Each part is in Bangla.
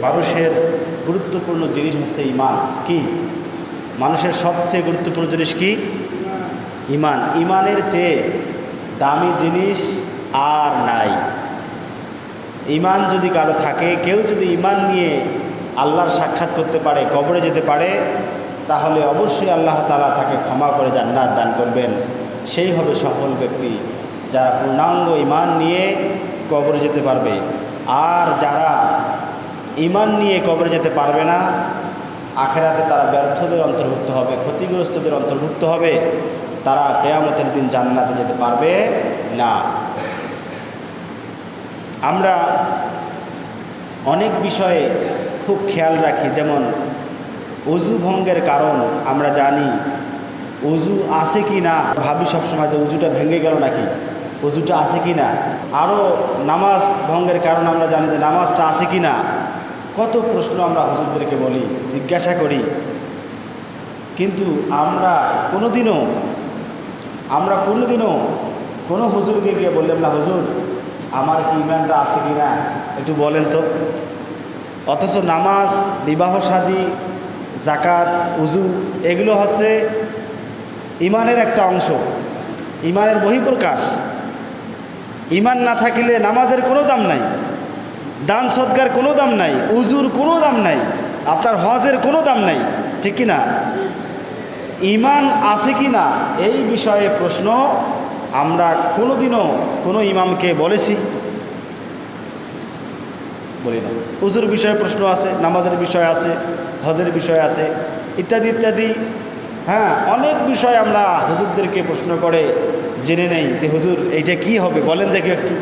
মানুষের গুরুত্বপূর্ণ জিনিস হচ্ছে ঈমান। কি মানুষের সবচেয়ে গুরুত্বপূর্ণ জিনিস কি? ঈমান। ঈমানের চেয়ে দামি জিনিস আর নাই। ঈমান যদি কারো থাকে, কেউ যদি ঈমান নিয়ে আল্লাহর সাক্ষাৎ করতে পারে, কবরে যেতে পারে, তাহলে অবশ্যই আল্লাহ তাআলা তাকে ক্ষমা করে জান্নাত দান করবেন। সেই হবে সফল ব্যক্তি, যারা পূর্ণাঙ্গ ঈমান নিয়ে কবরে যেতে পারবে। আর যারা ঈমান নিয়ে কবরে যেতে পারবে না, আখেরাতে তারা ব্যর্থদের অন্তর্ভুক্ত হবে, ক্ষতিগ্রস্তদের অন্তর্ভুক্ত হবে। তারা কিয়ামতের দিন জান্নাতে যেতে পারবে না। আমরা অনেক বিষয়ে খুব খেয়াল রাখি, যেমন অজু ভঙ্গের কারণ আমরা জানি, অজু আছে কি না ভাবি সবসময় যে অজুটা ভেঙে গেল নাকি, অজুটা আছে কি না। আরও নামাজ ভঙ্গের কারণ আমরা জানি যে নামাজটা আছে কি না। কত প্রশ্ন আমরা হুজুরদেরকে বলি, জিজ্ঞাসা করি, কিন্তু আমরা কোনোদিনও কোনো হুজুরকে গিয়ে বললাম না, হুজুর আমার কি ঈমানটা আছে কি না একটু বলেন তো। অথচ নামাজ, বিবাহ শাদী, যাকাত, উজু এগুলো হচ্ছে ঈমানের একটা অংশ, ঈমানের বহিঃপ্রকাশ। ঈমান না থাকলে নামাজের কোনো দাম নাই, দান সদকার কোনো দাম নাই, উজুর কোনো দাম নাই, আপনার হজের কোনো দাম নাই, ঠিক কি না? ঈমান আছে কি না এই বিষয়ে প্রশ্ন আমরা কোনোদিনও কোনো ইমামকে বলেছি? বলি না। উজুর বিষয়ে প্রশ্ন আছে, নামাজের বিষয় আছে, হজের বিষয় আছে, ইত্যাদি ইত্যাদি। হ্যাঁ, অনেক বিষয় আমরা হুজুরদেরকে প্রশ্ন করে জেনে নেই যে হুজুর এইটা কি হবে বলেন দেখি একটু।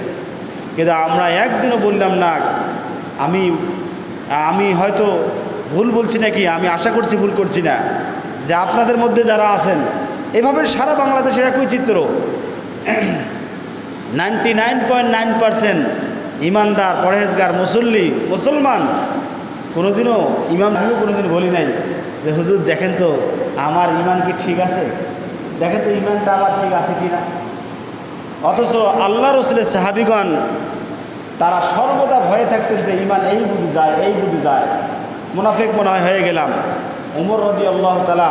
কিন্তু আমরা একদিনও বললাম না, আমি হয়তো ভুল বলছি নাকি, আমি আশা করছি ভুল করছি না, যে আপনাদের মধ্যে যারা আছেন এভাবে সারা বাংলাদেশের একই চিত্র, 99.9% ইমানদার, পরহেজগার, মুসলমান। কোনোদিনও আমিও কোনোদিন বলি নাই যে হুজুর দেখেন তো আমার ঈমান কি ঠিক আছে, দেখেন তো ঈমানটা আমার ঠিক আছে কি না। অথচ আল্লাহ রাসূলের সাহাবীগণ তারা সর্বদা ভয়ে থাকতেন যে ঈমান এই বুঝি যায়, মুনাফিক মনে হয়ে গেলাম। ওমর রাদিয়াল্লাহু তাআলা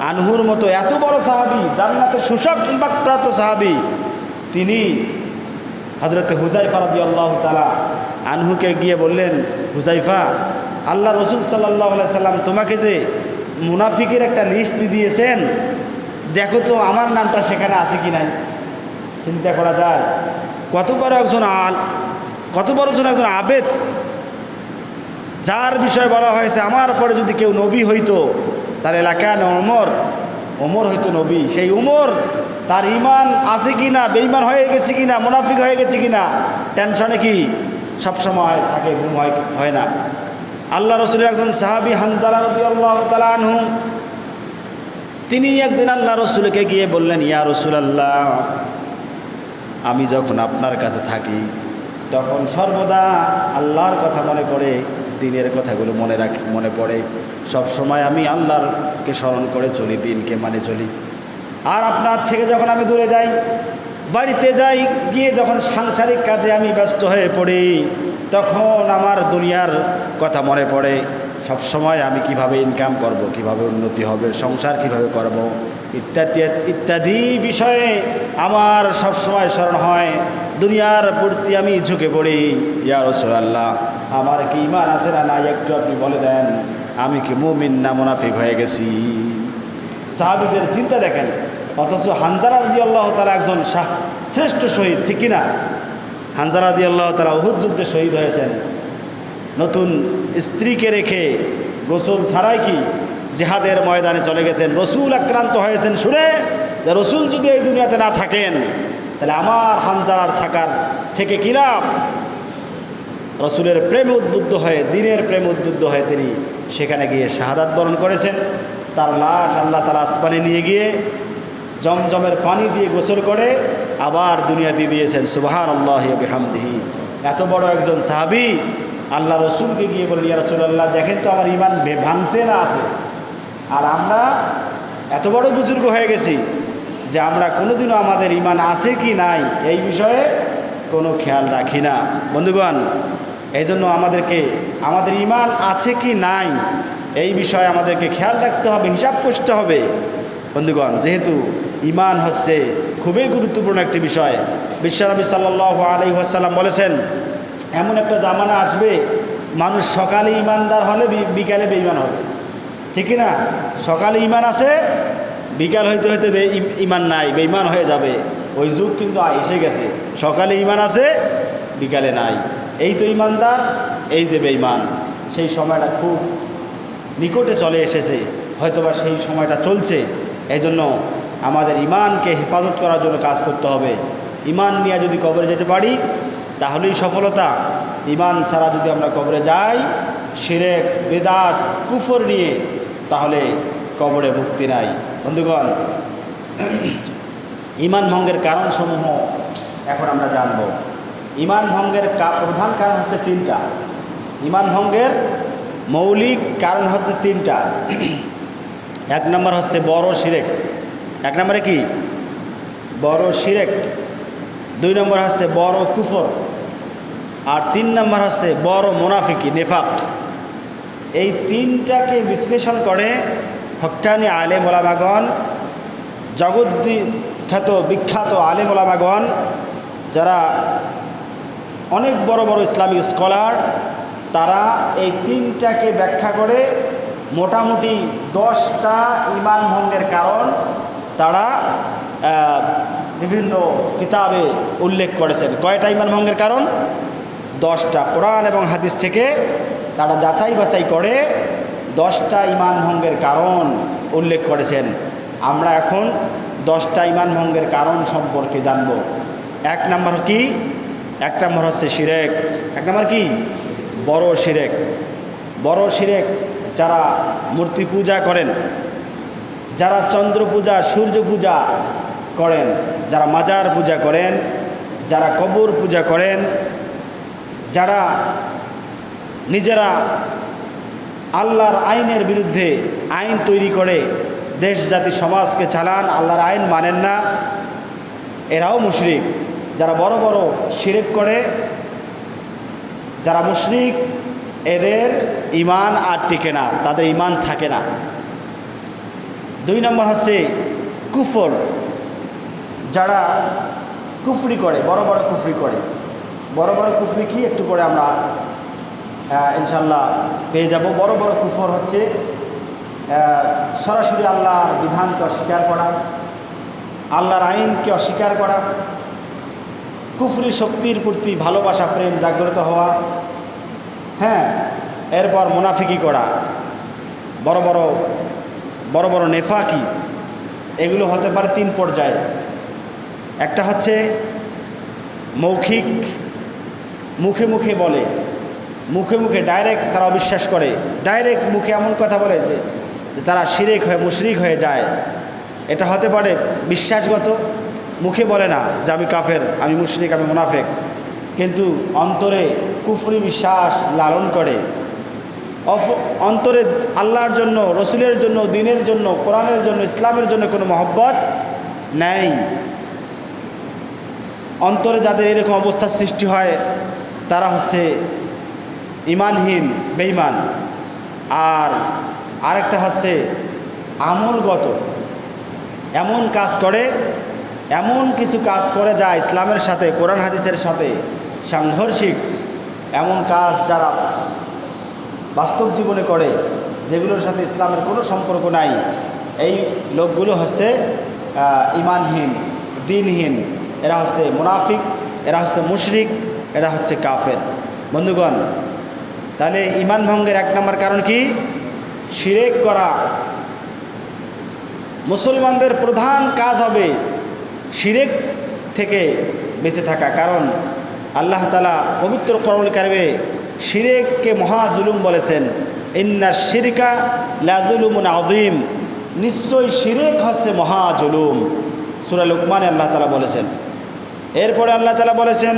আনহুর মতো এত বড় সাহাবী, জান্নাতের সুসংবাদপ্রাপ্ত সাহাবী, তিনি হযরতে হুযায়ফা রাদিয়াল্লাহু তাআলা আনহুকে গিয়ে বললেন, হুযায়ফা, আল্লাহ রাসূল সাল্লাল্লাহু আলাইহি সাল্লাম তোমাকে যে মুনাফিকের একটা লিস্ট দিয়েছেন, দেখো তো আমার নামটা সেখানে আছে কি নাই। চিন্তা করা যায় কত বড় একজন আবেদ, যার বিষয়ে বলা হয়েছে আমার পরে যদি কেউ নবী হইতো তার এলাকায় ওমর হইতো নবী। সেই ওমর তার ঈমান আছে কি না, বেঈমান হয়ে গেছে কি না, মুনাফিক হয়ে গেছে কি না, টেনশনে কি সবসময় থাকে, ঘুম হয় না। আল্লাহ রাসূলের একজন সাহাবী হানজালা রাদিয়াল্লাহু তাআলা আনহু, তিনি একদিন আল্লাহ রাসূলকে গিয়ে বললেন, ইয়া রাসূলুল্লাহ, আমি যখন আপনার কাছে থাকি তখন সর্বদা আল্লাহর কথা মনে পড়ে, দিনের কথাগুলো মনে পড়ে, সব সময় আমি আল্লাহরকে স্মরণ করে চলি, দিনকে মানে চলি। আর আপনার থেকে যখন আমি দূরে যাই, বাড়িতে যাই, গিয়ে যখন সাংসারিক কাজে আমি ব্যস্ত হয়ে পড়ি, তখন আমার দুনিয়ার কথা মনে পড়ে। সব সময় আমি কিভাবে ইনকাম করব, কিভাবে উন্নতি হবে, সংসার কিভাবে করব, ইত্যাদি বিষয়ে আমার সবসময় স্মরণ হয়। দুনিয়ার প্রতি আমি ঝুঁকে পড়ি। ইয়া রাসূলুল্লাহ, আমার কি ঈমান আছে না নাই একটু আপনি বলে দেন, আমি কি মুমিন না মুনাফিক হয়ে গেছি। সাহাবীদের চিন্তা দেখেন। অথচ হানজালা রাদিয়াল্লাহু তাআলা একজন শ্রেষ্ঠ শহীদ, ঠিক কিনা? হানজালা রাদিয়াল্লাহু তাআলা উহুদ যুদ্ধে শহীদ হয়েছেন। নতুন স্ত্রীকে রেখে গোসল ছাড়াই কি জিহাদের ময়দানে চলে গেছেন। রসুল আক্রান্ত হয়েছেন শুনে যে রসুল যদি এই দুনিয়াতে না থাকেন তাহলে আমার হানজালার থাকার থেকে কি লাভ। রসুলের প্রেমে উদ্বুদ্ধ হয়ে, দিনের প্রেমে উদ্বুদ্ধ হয়ে তিনি সেখানে গিয়ে শাহাদাত বরণ করেছেন। তার লাশ আল্লাহ তাআলা আসমানে নিয়ে গিয়ে জমজমের পানি দিয়ে গোসল করে আবার দুনিয়াতে দিয়েছেন। সুবহানাল্লাহি ওয়া বিহামদিহি। এত বড় একজন সাহাবী আল্লাহ রসুলকে গিয়ে বলেন, ইয়া রাসূলুল্লাহ, দেখেন তো আমার ঈমান ভাঙছে না আছে। আর আমরা এত বড় বুজুর্গ হয়ে গেছি যে আমরা কোনোদিনও আমাদের ঈমান আছে কি নাই এই বিষয়ে কোনো খেয়াল রাখি না। বন্ধুগণ, এই জন্য আমাদের ঈমান আছে কি নাই এই বিষয়ে আমাদেরকে খেয়াল রাখতে হবে, হিসাব করতে হবে বন্ধুগণ। যেহেতু ঈমান হচ্ছে খুবই গুরুত্বপূর্ণ একটি বিষয়। বিশ্বনবী সাল্লাল্লাহু আলাইহি ওয়াসাল্লাম বলেছেন, এমন একটা জামানা আসবে মানুষ সকালে ঈমানদার হলে বিকালে বেঈমান হবে, ঠিক না? সকালে ঈমান আছে, বিকাল হইতে হইতে ঈমান নাই, বেঈমান হয়ে যাবে। ওই যুগ কিন্তু এসে গেছে, সকালে ঈমান আছে, বিকালে নাই। এই তো ঈমানদার, এই যে বেঈমান। সেই সময়টা খুব নিকটে চলে এসেছে, হয়তোবা সেই সময়টা চলছে। এই জন্য আমাদের ঈমানকে হেফাজত করার জন্য কাজ করতে হবে। ঈমান নিয়ে যদি কবরে যেতে পারি তাহলেই সফলতা। ঈমান ছাড়া যদি আমরা কবরে যাই শিরক, বেদাত, কুফর নিয়ে, তাহলে কবরে মুক্তি নাই। বন্ধুগণ, ঈমান ভঙ্গের কারণসমূহ এখন আমরা জানব। ঈমান ভঙ্গের প্রধান কারণ হচ্ছে তিনটা। ঈমান ভঙ্গের মৌলিক কারণ হচ্ছে তিনটা। এক নম্বর হচ্ছে বড় শিরক। এক নম্বরে কি? বড় শিরক। দুই নম্বর হচ্ছে বড় কুফর। আর তিন নম্বর হচ্ছে বড় মুনাফিকি, নেফাক। এই তিনটাকে বিশ্লেষণ করে হক্কানি আলেম ওলামাগণ, বিখ্যাত আলেম ওলামাগণ, যারা অনেক বড় বড় ইসলামিক স্কলার, তারা এই তিনটাকে ব্যাখ্যা করে মোটামুটি 10টা ঈমান ভঙ্গের কারণ তারা বিভিন্ন কিতাবে উল্লেখ করেছেন। কয়টা ঈমান ভঙ্গের কারণ? 10টা। কোরআন এবং হাদিস থেকে তারা যাচাই বাছাই করে 10টা ঈমান ভঙ্গের কারণ উল্লেখ করেছেন। আমরা এখন 10টা ঈমান ভঙ্গের কারণ সম্পর্কে জানব। এক নম্বর কি? এক নম্বর হচ্ছে শিরক। এক নম্বর কি? বড় শিরক। বড় শিরক, যারা মূর্তি পূজা করেন, যারা চন্দ্র পূজা, সূর্য পূজা করেন, যারা মাজার পূজা করেন, যারা কবর পূজা করেন, যারা নিজেরা আল্লাহর আইনের বিরুদ্ধে আইন তৈরি করে দেশ জাতি সমাজকে চালান, আল্লাহর আইন মানেন না, এরাও মুশরিক। যারা বড় বড় শিরক করে, যারা মুশরিক, এদের ঈমান আর টিকে না, তাদের ঈমান থাকে না। দুই নম্বর হচ্ছে কুফর। যারা কুফরি করে, বড় বড় কুফরি করে। বড় বড় কুফরি কি একটু পরে আমরা ইনশাল্লাহ পেয়ে যাব। বড় বড় কুফর হচ্ছে সরাসরি আল্লাহর বিধানকে অস্বীকার করা, আল্লাহর আইনকে অস্বীকার করা, কুফরি শক্তির প্রতি ভালোবাসা, প্রেম জাগ্রত হওয়া, হ্যাঁ, এরপর মুনাফিকি করা, বড় বড় নেফাকি। এগুলো হতে পারে 3 পর্যায়ে। একটা হচ্ছে মৌখিক, মুখে মুখে বলে, মুখে মুখে ডাইরেক্ট তারা অবিশ্বাস করে, ডাইরেক্ট মুখে এমন কথা বলে যে তারা শিরক হয়ে মুশরিক হয়ে যায়। এটা হতে পারে বিশ্বাসগত, মুখে বলে না যে আমি কাফের, আমি মুশরিক, আমি মুনাফিক, কিন্তু অন্তরে কুফরি বিশ্বাস লালন করে। অন্তরে আল্লাহর জন্য, রসুলের জন্য, দ্বীনের জন্য, কোরআনের জন্য, ইসলামের জন্য কোনো মহব্বত নেই। অন্তরে যাদের এরকম অবস্থার সৃষ্টি হয় তারা হচ্ছে ঈমানহীন, বেঈমান। আর আরেকটা হচ্ছে আমলগত, এমন কাজ করে, এমন কিছু কাজ করে যা ইসলামের সাথে, কোরআন হাদিসের সাথে সাংঘর্ষিক, এমন কাজ যারা বাস্তব জীবনে করে যেগুলোর সাথে ইসলামের কোনো সম্পর্ক নাই, এই লোকগুলো হচ্ছে ঈমানহীন, দ্বীনহীন। এরা হচ্ছে মুনাফিক, এরা হচ্ছে মুশরিক, এরা হচ্ছে কাফের। বন্ধুগণ, তাহলে ঈমান ভঙ্গের 1 নম্বর কারণ কি? শিরক করা। মুসলমানদের প্রধান কাজ হবে শিরক থেকে বেঁচে থাকা, কারণ আল্লাহ তাআলা পবিত্র কোরআনুল কারিমে শিরককে মহা জুলুম বলেছেন। ইন্না শিরকা লা যুলুমুন আযীম, নিশ্চয়ই শিরক হচ্ছে মহা জুলুম। সূরা লুকমানে আল্লাহ তাআলা বলেছেন। এরপরে আল্লাহ তাআলা বলেছেন,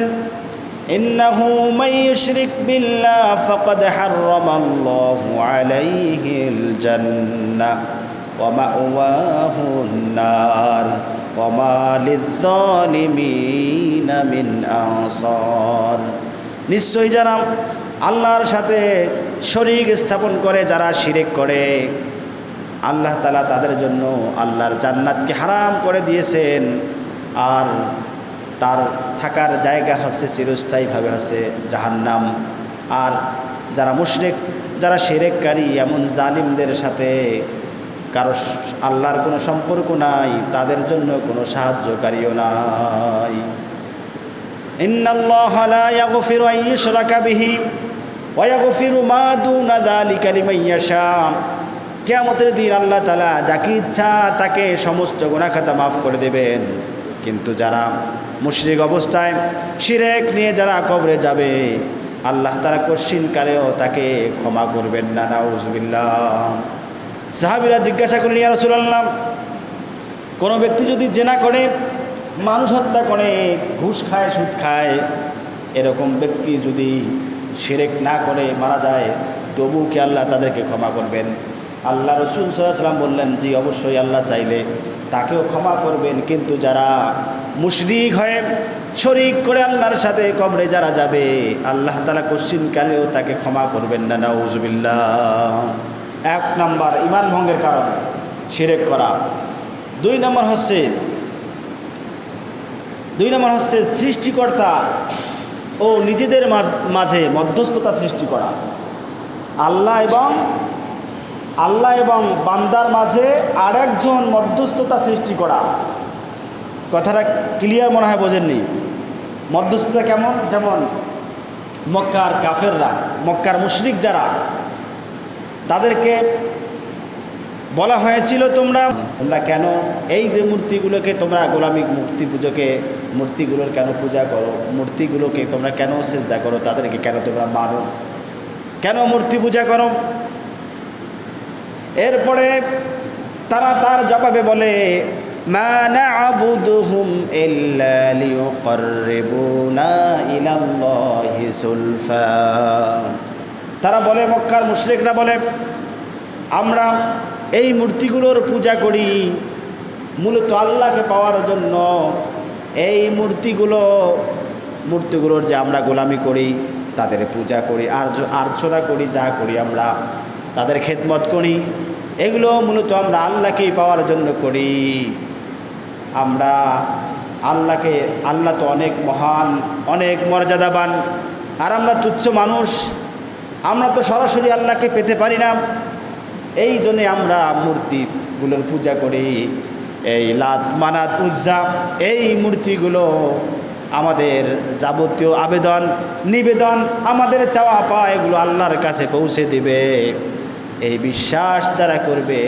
ইন্নাহু মান ইউশরিক বিল্লাহ ফাকাদ হাররামাল্লাহু আলাইহিল জান্নাহ ওয়া মাওয়াহুন নার ওয়া মা লিয-যালিমিনা মিন আনসার। নিশ্চয়ই যারা আল্লাহর সাথে শরীক স্থাপন করে যারা শিরক করে, আল্লাহ তাআলা তাদের জন্য আল্লাহর জান্নাতকে হারাম করে দিয়েছেন। আর তার থাকার জায়গা হচ্ছে চিরস্থায়ীভাবে হচ্ছে জাহান্নাম। আর যারা মুশরিক, যারা শিরককারী, এমন জালিমদের সাথে কারো আল্লাহর কোনো সম্পর্ক নাই, তাদের জন্য কোনো সাহায্যকারীও নাই। ইন্নাল্লাহা লা ইয়াগফিরু আন ইউশরাকা বিহি ওয়া ইয়াগফিরু মা দুনা যালিকা লিমান ইয়াশা। কিয়ামতের দিন আল্লাহ তাআলা যাকে ইচ্ছা তাকে সমস্ত গুনাহ খাতা মাফ করে দেবেন, কিন্তু যারা মুশরিক অবস্থায় শিরক নিয়ে যারা কবরে যাবে, আল্লাহ তাআলা কঠিনকালেও তাকে ক্ষমা করবেন না। নাউজুবিল্লাহ। সাহাবীরা জিজ্ঞাসা করলেন, ইয়া রাসূলুল্লাহ, কোনো ব্যক্তি যদি জেনা করে, মানুষ হত্যা করে, ঘুষ খায়, সুদ খায়, এরকম ব্যক্তি যদি শিরক না করে মারা যায়, তবু কি আল্লাহ তাদেরকে ক্ষমা করবেন? আল্লাহ রাসূল সাল্লাল্লাহু আলাইহি ওয়াসাল্লাম বললেন, জি অবশ্যই আল্লাহ চাইলে তাকেও ক্ষমা করবেন, কিন্তু যারা মুশরিক হয়ে শরীক করে আল্লাহর সাথে কবরে যারা যাবে, আল্লাহ তাআলা কঠিনকালেও তাকে ক্ষমা করবেন না। নাউজুবিল্লাহ। এক নম্বর ঈমান ভঙ্গের কারণ শিরক করা। দুই নম্বর হচ্ছে সৃষ্টিকর্তা ও নিজেদের মাঝে মধ্যস্থতা সৃষ্টি করা। আল্লাহ এবং বান্দার মাঝে আরেকজন মধ্যস্থতা সৃষ্টি করা। কথাটা ক্লিয়ার মনে হয় বোঝেননি। মধ্যস্থতা কেমন? যেমন মক্কার কাফেররা, মক্কার মুশরিক যারা, তাদেরকে বলা হয়েছিল তোমরা কেন এই যে মূর্তিগুলোকে তোমরা গোলামি, মূর্তিগুলোর কেন পূজা করো, মূর্তিগুলোকে তোমরা কেন সিজদা করো, তাদেরকে কেন তোমরা মানো, কেন মূর্তি পূজা করো? এরপরে তারা তার জবাবে বলে, মা না'বুদুহুম ইল্লা লিয়ুকাররিবুনা ইলাল্লাহি যুলফা। তারা বলে, মক্কার মুশরিকরা বলে, আমরা এই মূর্তিগুলোর পূজা করি মূলত আল্লাহকে পাওয়ার জন্য। এই মূর্তিগুলোর যে আমরা গোলামি করি, তাদের পূজা করি, আর্চনা করি, যা করি আমরা, তাদের খেদমত করি, এগুলো মূলত আমরা আল্লাহকেই পাওয়ার জন্য করি। আল্লাহ তো অনেক মহান, অনেক মর্যাদাবান, আর আমরা তুচ্ছ মানুষ, আমরা তো সরাসরি আল্লাহকে পেতে পারি না। এই জন্যে আমরা মূর্তিগুলোর পূজা করি। এই লাত, মানাত, উজ্জা, এই মূর্তিগুলো আমাদের যাবতীয় আবেদন, নিবেদন, আমাদের চাওয়া পাওয়া, এগুলো আল্লাহর কাছে পৌঁছে দিবে। এই বিশ্বাস যারা করবে,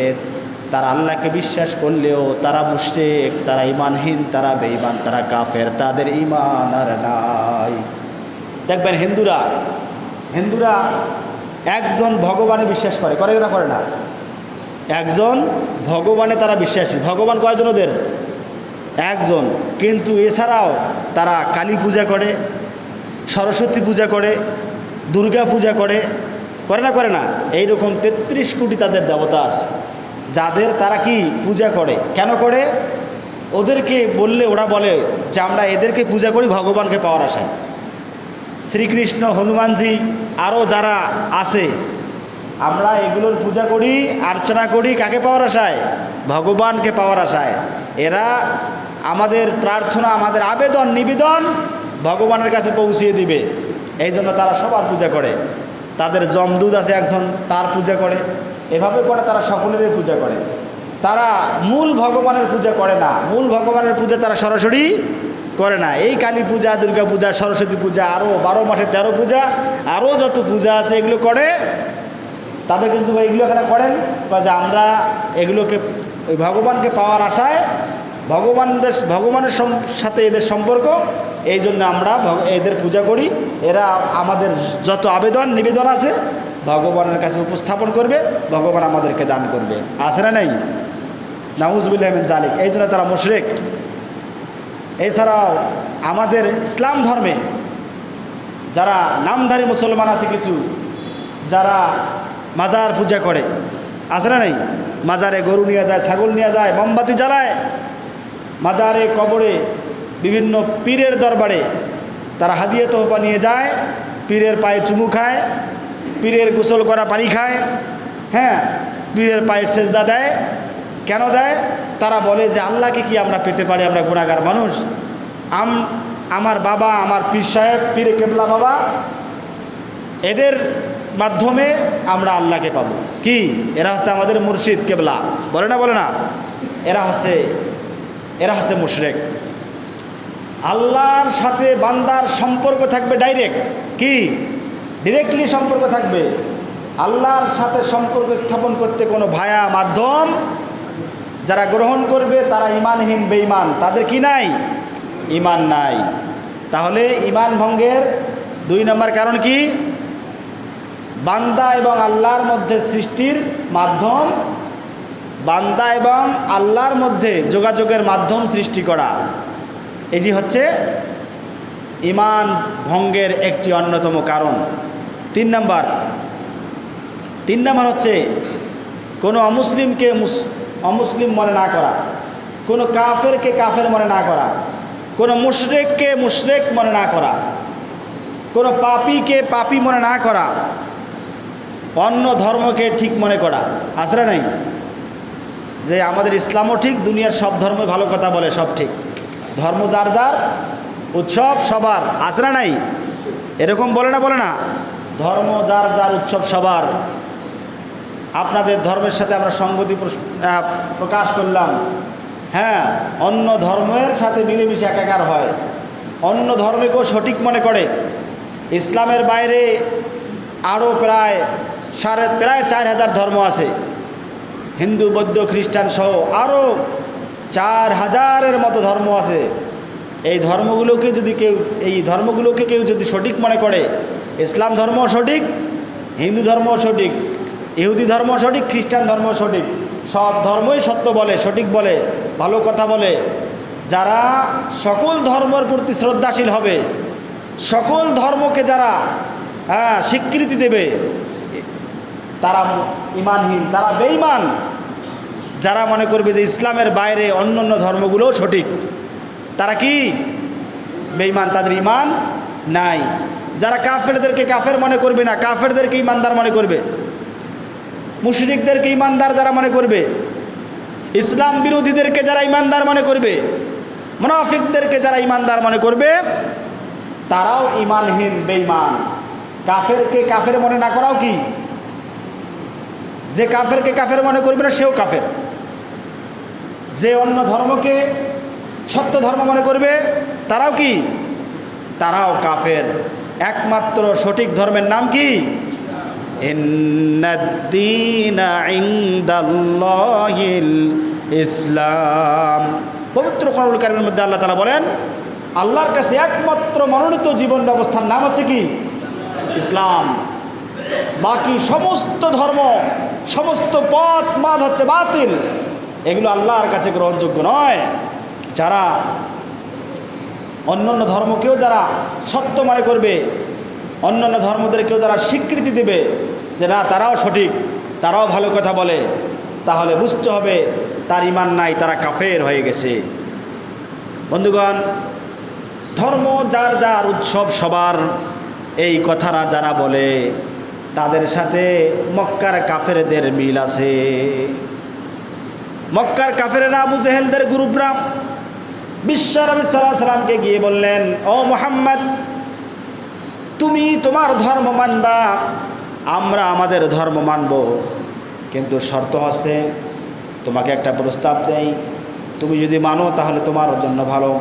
তারা আল্লাহকে বিশ্বাস করলেও তারা মুশরিক, তারা ঈমানহীন, তারা বেঈমান, তারা কাফের, তাদের ঈমান আর নাই। দেখবেন হিন্দুরা একজন ভগবানে বিশ্বাস করে, ওরা করে না? একজন ভগবানে তারা বিশ্বাসী। ভগবান কয়জন ওদের? একজন। কিন্তু এছাড়াও তারা কালী পূজা করে, সরস্বতী পূজা করে, দুর্গা পূজা করে করে না? এইরকম 33 কোটি তাদের দেবতা আছে, যাদের তারা কি পূজা করে। কেন করে? ওদেরকে বললে ওরা বলে যে আমরা এদেরকে পূজা করি ভগবানকে পাওয়ার আশায়। শ্রীকৃষ্ণ, হনুমানজি, আরও যারা আছে, আমরা এগুলোর পূজা করি, আর্চনা করি, কাকে পাওয়ার আশায়? ভগবানকে পাওয়ার আশায়। এরা আমাদের প্রার্থনা, আমাদের আবেদন, নিবেদন ভগবানের কাছে পৌঁছিয়ে দিবে, এই জন্য তারা সবার পূজা করে। তাদের যমদূত আছে একজন, তার পূজা করে। এভাবে করে তারা সকলেরই পূজা করে। তারা মূল ভগবানের পূজা করে না। মূল ভগবানের পূজা তারা সরাসরি করে না। এই কালী পূজা, দুর্গা পূজা, সরস্বতী পূজা, আরও 12 মাসে 13 পূজা, আরও যত পূজা আছে এগুলো করে। তাদেরকে যদি এগুলো এখানে করেন, যে আমরা এগুলোকে ওই ভগবানকে পাওয়ার আশায়, ভগবানের সাথে এদের সম্পর্ক, এই জন্য আমরা এদের পূজা করি। এরা আমাদের যত আবেদন, নিবেদন আছে ভগবানের কাছে উপস্থাপন করবে, ভগবান আমাদেরকে দান করবে। আছে না নেই? নাউজুবিল্লাহি মিন যালিক। এই জন্য তারা মুশরিক। এছাড়াও আমাদের ইসলাম ধর্মে যারা নামধারী মুসলমান আছে, কিছু যারা মাজার পূজা করে, আছে না নেই? মাজারে গরু নিয়ে যায়, ছাগল নিয়ে যায়, মোমবাতি জ্বালায়, মাজারে, কবরে, বিভিন্ন পীরের দরবারে তারা হাদিয়া তোহফা নিয়ে যায়, পীরের পায়ে চুমু খায়, পীরের গোসল করা পানি খায়, হ্যাঁ, পীরের পায়ে সেজদা দেয়। কেন দেয়? তারা বলে যে আল্লাহকে কি আমরা পেতে পারি, আমরা গুনাহগার মানুষ। আমার বাবা, আমার পীর সাহেব, পীরে কেবলা বাবা, এদের মাধ্যমে আমরা আল্লাহকে পাবো। কি? এরা হচ্ছে আমাদের মুর্শিদ কেবলা, বলে না বলে না? এরা হচ্ছে মুশরিক। আল্লাহর সাথে বান্দার সম্পর্ক থাকবে ডাইরেক্ট। কি? ডিরেক্টলি সম্পর্ক থাকবে। আল্লাহর সাথে সম্পর্ক স্থাপন করতে কোনো ভায়া মাধ্যম যারা গ্রহণ করবে তারা ঈমানহীন, বেঈমান, তাদের কি নাই? ঈমান নাই। তাহলে ঈমান ভঙ্গের 2 নম্বর কারণ কি? বান্দা এবং আল্লাহর মধ্যে সৃষ্টির মাধ্যম, বান্দা এবং আল্লাহর মধ্যে যোগাযোগের মাধ্যম সৃষ্টি করা, এটি হচ্ছে ঈমান ভঙ্গের একটি অন্যতম কারণ। 3 নম্বর হচ্ছে কোনো অমুসলিমকে অমুসলিম মনে না করা, কোনো কাফেরকে কাফের মনে না করা, কোনো মুশরিককে মুশরিক মনে না করা, কোনো পাপীকে পাপী মনে না করা, অন্য ধর্মকে ঠিক মনে করা। আসলে নাই যে আমাদের ইসলামও ঠিক, দুনিয়ার সব ধর্ম ভালো কথা বলে, সব ঠিক, ধর্ম যার যার, উৎসব সবার। আসলে নাই এরকম বলে না? ধর্ম যার যার, উৎসব সবার। আপনাদের ধর্মের সাথে আমরা সংগতি প্রকাশ করলাম, হ্যাঁ, অন্য ধর্মের সাথে মিলেমিশে একাকার হয়, অন্য ধর্মকেও সঠিক মনে করে। ইসলামের বাইরে আরও প্রায় 4,000 ধর্ম আছে, হিন্দু, বৌদ্ধ, খ্রিস্টান সহ আরও 4,000-এর মতো ধর্ম আছে। এই ধর্মগুলোকে কেউ যদি সঠিক মনে করে, ইসলাম ধর্ম সঠিক, হিন্দু ধর্ম সঠিক, ইহুদি ধর্ম সঠিক, খ্রিস্টান ধর্ম সঠিক, সব ধর্মই সত্য বলে, সঠিক বলে, ভালো কথা বলে। যারা সকল ধর্মের প্রতি শ্রদ্ধাশীল হবে, সকল ধর্মকে যারা স্বীকৃতি দেবে, তারা ঈমানহীন, তারা বেঈমান। যারা মনে করবে যে ইসলামের বাইরে অন্য ধর্মগুলোও সঠিক, তারা কি? বেঈমান, তাদের ঈমান নাই। যারা কাফেরদেরকে কাফের মনে করবে না, কাফেরদেরকে ঈমানদার মনে করবে, মুশরিকদেরকে ঈমানদার যারা মনে করবে, ইসলাম বিরোধীদেরকে যারা ঈমানদার মনে করবে, মুনাফিকদেরকে যারা ঈমানদার মনে করবে, তারাও ঈমানহীন, বেঈমান। কাফেরকে কাফের মনে না করাও কি? যে কাফেরকে কাফের মনে করবে না সেও কাফের। যে অন্য ধর্মকে সত্য ধর্ম মনে করবে তারাও কি? তারাও কাফের। একমাত্র সঠিক ধর্মের নাম কি? ইন্নাদ-দীনা ইনদাল্লাহিল ইসলাম। পবিত্র কোরআনুল কারীমের মধ্যে আল্লাহ তাআলা বলেন, আল্লাহর কাছে একমাত্র মনোনীত জীবন ব্যবস্থার নাম হচ্ছে কি? ইসলাম। বাকি সমস্ত ধর্ম, সমস্ত পথ মাদ হচ্ছে বাতিল, এগুলো আল্লাহর কাছে গ্রহণযোগ্য নয়। যারা অন্যান্য ধর্মকেও যারা সত্য মনে করবে, অন্যান্য ধর্মদেরকেও যারা স্বীকৃতি দেবে যে না তারাও সঠিক, তারাও ভালো কথা বলে, তাহলে বুঝতে হবে তার ঈমান নাই, তারা কাফের হয়ে গেছে। বন্ধুগণ, ধর্ম যার যার, উৎসব সবার, এই কথাটা যারা বলে তাদের সাথে মক্কার কাফেরদের মিল আছে। মক্কার কাফেরেরা, আবু জেহেলদের গ্রুপরা বিশ্ব নবী সাল্লাল্লাহু আলাইহি সাল্লামকে গিয়ে বললেন, ও মুহাম্মদ, তুমি তোমার ধর্ম মানবা, আমরা আমাদের ধর্ম মানব, কিন্তু শর্ত হচ্ছে তোমাকে একটা প্রস্তাব দেই, তুমি যদি মানো তাহলে তোমার জন্য ভালো।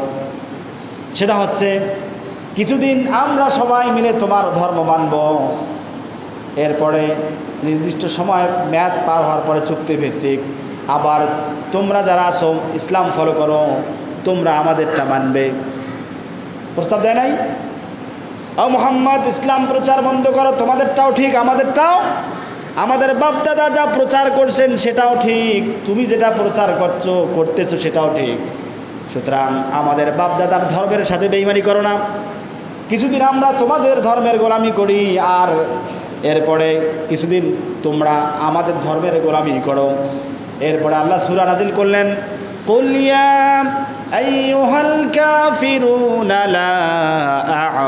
সেটা হচ্ছে কিছুদিন আমরা সবাই মিলে তোমার ধর্ম মানব, এরপরে নির্দিষ্ট সময় মেয়াদ পার হওয়ার পরে চুক্তিভিত্তিক আবার তোমরা যারা আছো ইসলাম ফলো করো, তোমরা আমাদেরটা মানবে। প্রস্তাব দেয় নাই? ও মুহাম্মদ, ইসলাম প্রচার বন্ধ করো, তোমাদেরটাও ঠিক, আমাদেরটাও, আমাদের বাপদাদা যা প্রচার করছেন সেটাও ঠিক, তুমি যেটা প্রচার করতেছো সেটাও ঠিক, সুতরাং আমাদের বাপদাদার ধর্মের সাথে বেঈমানি করো না। কিছুদিন আমরা তোমাদের ধর্মের গোলামি করি, আর এরপরে কিছুদিন তোমরা আমাদের ধর্মের গোলামি করো। এরপরে আল্লাহ সূরা নাজিল করলেন, কুল ইয়া আইয়ুহাল কাফিরুনা লা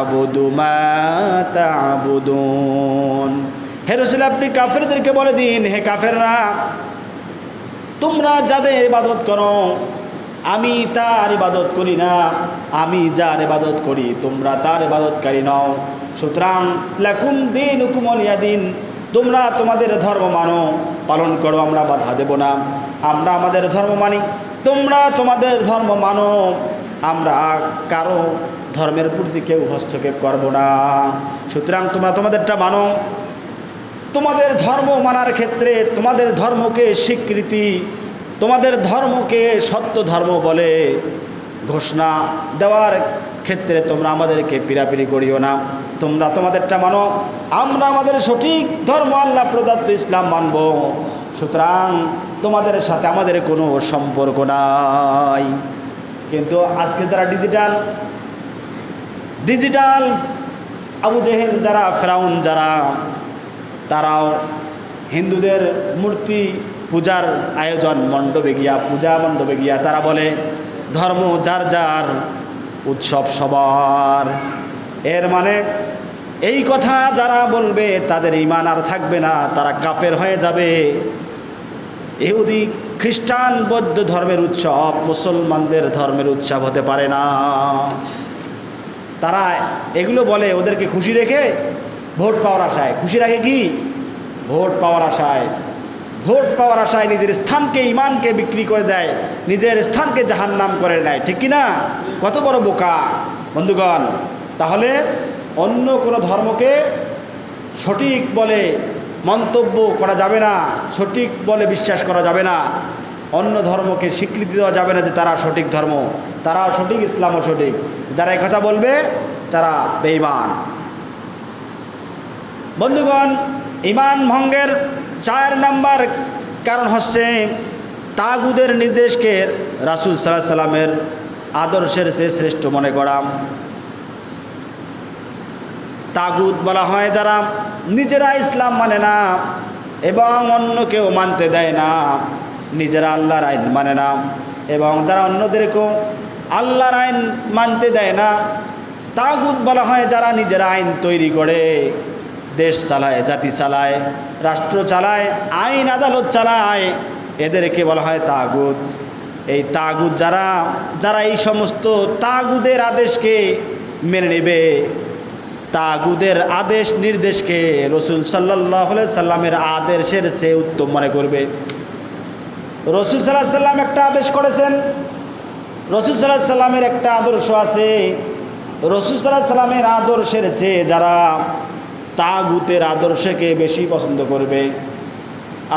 আ'বুদু মা তা'বুদুন। হে রাসূল, আপনি কাফেরদেরকে বলে দিন, হে কাফেররা, তোমরা যাদের ইবাদত করো আমি তার ইবাদত করি না, আমি যার ইবাদত করি তোমরা তার ইবাদতকারী নও। সুতরাং লাকুম দীনুকুম ওয়ালিয়া দীন, তোমরা তোমাদের ধর্ম মানো, পালন করো, আমরা বাধা দেব না। আমরা আমাদের ধর্ম মানি, তোমরা তোমাদের ধর্ম মানো, আমরা কারো ধর্মের প্রতি কেউ হস্তক্ষেপ করব না। সুতরাং তোমরা তোমাদেরটা মানো। তোমাদের ধর্ম মানার ক্ষেত্রে তোমাদের ধর্মকে স্বীকৃতি, তোমাদের ধর্মকে সত্য ধর্ম বলে ঘোষণা দেওয়ার ক্ষেত্রে তোমরা আমাদেরকে পিরাপিরি করিও না। তোমরা তোমাদেরটা মানো, আমরা আমাদের সঠিক ধর্ম আল্লাহ প্রদত্ত ইসলাম মানব। সুতরাং তোমাদের সাথে আমাদের কোনো সম্পর্ক নাই। কিন্তু আজকে যারা ডিজিটাল আবু জেহেল যারা, ফেরাউন যারা, তারাও হিন্দুদের মূর্তি পূজার আয়োজন মণ্ডপে গিয়া, পূজা মণ্ডপে গিয়া তারা বলে ধর্ম যার যার, উৎসব সবার। এর মানে এই কথা যারা বলবে তাদের ঈমান আর থাকবে না, তারা কাফের হয়ে যাবে। ইহুদি খ্রিস্টান বৌদ্ধ ধর্মের উৎসব মুসলমানদের ধর্মের উৎসব হতে পারে না। তারা এগুলো বলে ওদেরকে খুশি রেখে, ভোট পাওয়ার আশায়। খুশি রাখে কি? ভোট পাওয়ার আশায়। ভোট পাওয়ার আশায় নিজের স্থানকে, ইমানকে বিক্রি করে দেয়, নিজের স্থানকে জাহান্নাম করে নেয়। ঠিক কি না? কত বড় বোকা বন্ধুগণ! তাহলে অন্য কোনো ধর্মকে সঠিক বলে মন্তব্য করা যাবে না, সঠিক বলে বিশ্বাস করা যাবে না, অন্য ধর্মকে স্বীকৃতি দেওয়া যাবে না যে তারা সঠিক ধর্ম, তারা সঠিক, ইসলামও সঠিক। যারা এই কথা বলবে তারা বেঈমান। বন্ধুগণ, ঈমান ভঙ্গের 4 নম্বর কারণ হচ্ছে তাগুদের নির্দেশকে রাসূল সাল্লাল্লাহু আলাইহি সাল্লামের আদর্শের চেয়ে শ্রেষ্ঠ মনে করা। তাগুত বলা হয় যারা নিজেরা ইসলাম মানে না এবং অন্য কেউ মানতে দেয় না, নিজেরা আল্লাহর আইন মানে না এবং যারা অন্যদেরকেও আল্লাহর আইন মানতে দেয় না। তাগুত বলা হয় যারা নিজেরা আইন তৈরি করে, দেশ চালায়, জাতি চালায়, রাষ্ট্র চালায়, আইন আদালত চালায়, এদেরকে বলা হয় তাগুত। এই তাগুত যারা এই সমস্ত তাগুদের আদেশকে মেনে নেবে, তাগুদের আদেশ নির্দেশকে রাসূল সাল্লাল্লাহু আলাইহি সাল্লামের আদেশের চেয়ে উত্তম মনে করবে। রাসূল সাল্লাল্লাহু আলাইহি সাল্লাম একটা আদেশ করেছেন, রাসূল সাল্লাল্লাহু আলাইহি সাল্লামের একটা আদর্শ আছে, রাসূল সাল্লাল্লাহু আলাইহি সাল্লামের আদর্শের চেয়ে যারা তাগুতের আদর্শকে বেশি পছন্দ করবে,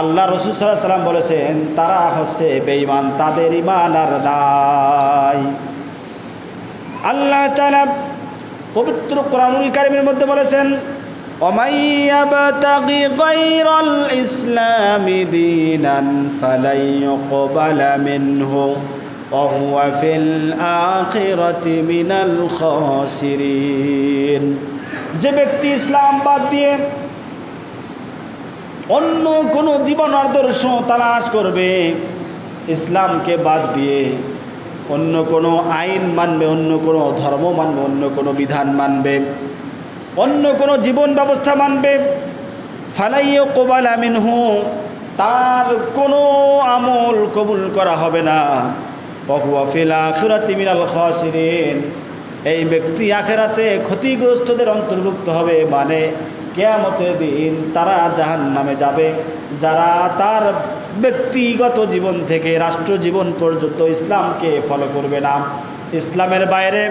আল্লাহ রাসূল সাল্লাল্লাহু আলাইহি সাল্লাম বলেছেন তারা হচ্ছে বেঈমান, তাদের ঈমান আর নাই। আল্লাহ তাআলা পবিত্র কোরআনুল কারীমের মধ্যে বলেছেন, ওয়ামাই ইয়াবতাগি গায়রাল ইসলামি দীনান ফালাই ইউকবালা মিনহু ওয়া হুয়া ফিল আখিরাতি মিনাল খাসিরিন। যে ব্যক্তি ইসলাম বাদ দিয়ে অন্য কোনো জীবন আদর্শ তালাশ করবে, ইসলামকে বাদ দিয়ে অন্য কোনো আইন মানবে, অন্য কোনো ধর্ম মানবে, অন্য কোনো বিধান মানবে, অন্য কোনো জীবন ব্যবস্থা মানবে, ফালাই ইউকবালা মিনহু, তার কোনো আমল কবুল করা হবে না। ওয়া হুয়া ফিল আখিরাতি মিনাল খাসিরিন, এই ব্যক্তি আখিরাতে ক্ষতিগ্রস্তদের অন্তর্ভুক্ত হবে। মানে কিয়ামতের দিন তারা জাহান্নামে যাবে যারা তার ব্যক্তিগত জীবন থেকে রাষ্ট্র জীবন পর্যন্ত ইসলামকে ফলো করবে না। ইসলামের বাইরে